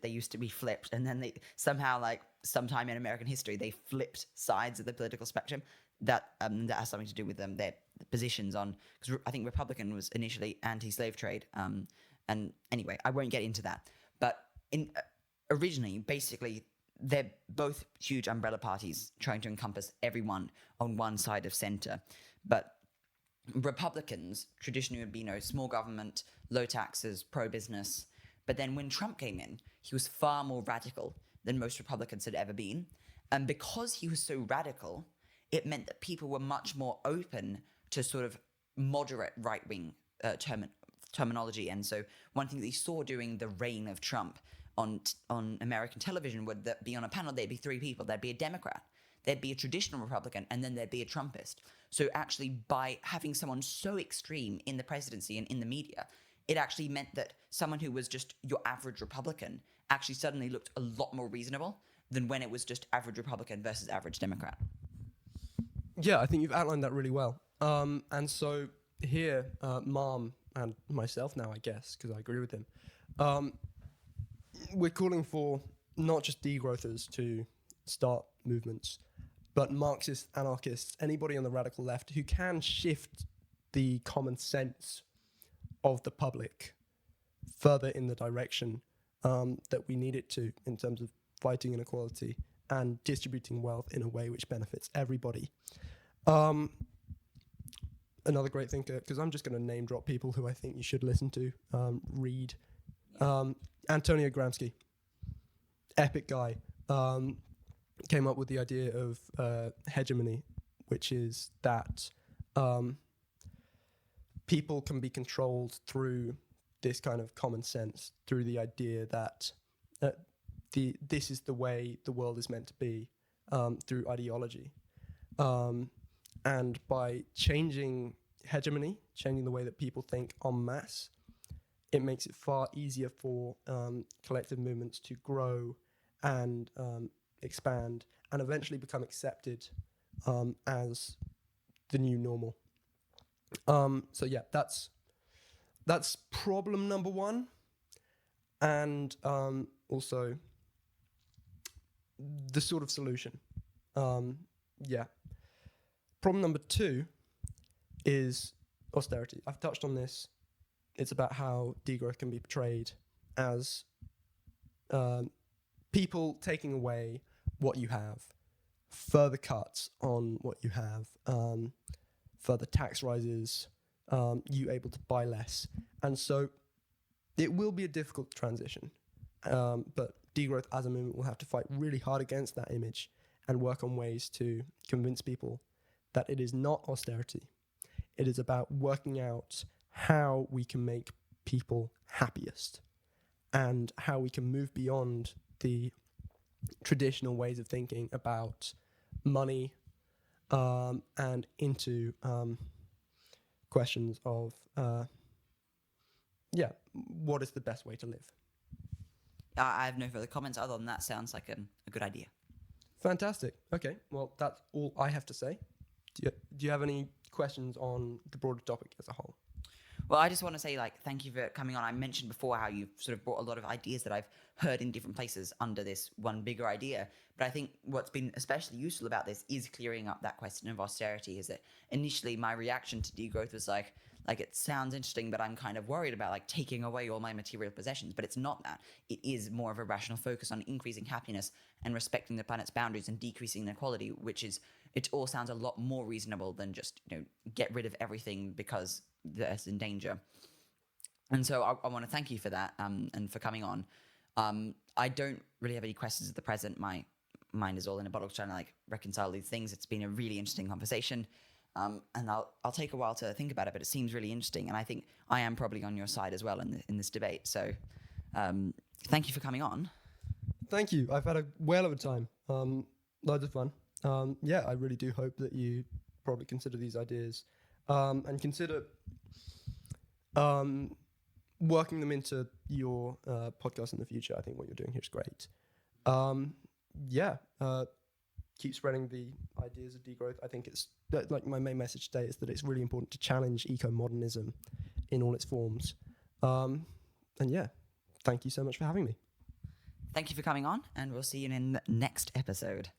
used to be flipped, and then they somehow, like sometime in American history, they flipped sides of the political spectrum. That has something to do with their positions on, because I think Republican was initially anti-slave trade. And anyway, I won't get into that. But originally, basically, they're both huge umbrella parties trying to encompass everyone on one side of center. But Republicans traditionally would be, small government, low taxes, pro-business. But then when Trump came in, he was far more radical than most Republicans had ever been. And because he was so radical, it meant that people were much more open to sort of moderate right-wing terminology. And so one thing that you saw during the reign of Trump on American television would that be on a panel, there'd be 3 people. There'd be a Democrat, there'd be a traditional Republican, and then there'd be a Trumpist. So actually, by having someone so extreme in the presidency and in the media, it actually meant that someone who was just your average Republican actually suddenly looked a lot more reasonable than when it was just average Republican versus average Democrat. Yeah, I think you've outlined that really well. And so here, Marm and myself now, I guess, because I agree with him, we're calling for not just degrowthers to start movements, but Marxists, anarchists, anybody on the radical left who can shift the common sense of the public further in the direction that we need it to in terms of fighting inequality and distributing wealth in a way which benefits everybody. Another great thinker, because I'm just going to name drop people who I think you should listen to, read. Antonio Gramsci, epic guy, came up with the idea of hegemony, which is that people can be controlled through this kind of common sense, through the idea that this is the way the world is meant to be, through ideology. And by changing hegemony, changing the way that people think en masse, it makes it far easier for collective movements to grow and expand and eventually become accepted as the new normal. So yeah, that's problem number 1. and also the sort of solution. Yeah. Problem number 2 is austerity. I've touched on this. It's about how degrowth can be portrayed as people taking away what you have, further cuts on what you have, further tax rises, you able to buy less. And so it will be a difficult transition, but degrowth as a movement will have to fight really hard against that image and work on ways to convince people that it is not austerity. It is about working out how we can make people happiest and how we can move beyond the traditional ways of thinking about money and into questions of, what is the best way to live? I have no further comments other than that. Sounds like a good idea. Fantastic. Okay, well, that's all I have to say. Do you have any questions on the broader topic as a whole? Well, I just want to say, thank you for coming on. I mentioned before how you've sort of brought a lot of ideas that I've heard in different places under this one bigger idea. But I think what's been especially useful about this is clearing up that question of austerity. Is that initially my reaction to degrowth was like it sounds interesting, but I'm kind of worried about taking away all my material possessions. But it's not that. It is more of a rational focus on increasing happiness and respecting the planet's boundaries and decreasing inequality, it all sounds a lot more reasonable than just get rid of everything because that's in danger. And so I want to thank you for that and for coming on. I don't really have any questions at the present. My mind is all in a bottle trying to reconcile these things. It's been a really interesting conversation. And I'll take a while to think about it, but it seems really interesting. And I think I am probably on your side as well in this debate. So thank you for coming on. Thank you. I've had a whale of a time. Loads of fun. I really do hope that you probably consider these ideas and consider working them into your podcast in the future. I think what you're doing here is great. Keep spreading the ideas of degrowth. I think it's my main message today is that it's really important to challenge eco-modernism in all its forms. Thank you so much for having me. Thank you for coming on, and we'll see you in the next episode.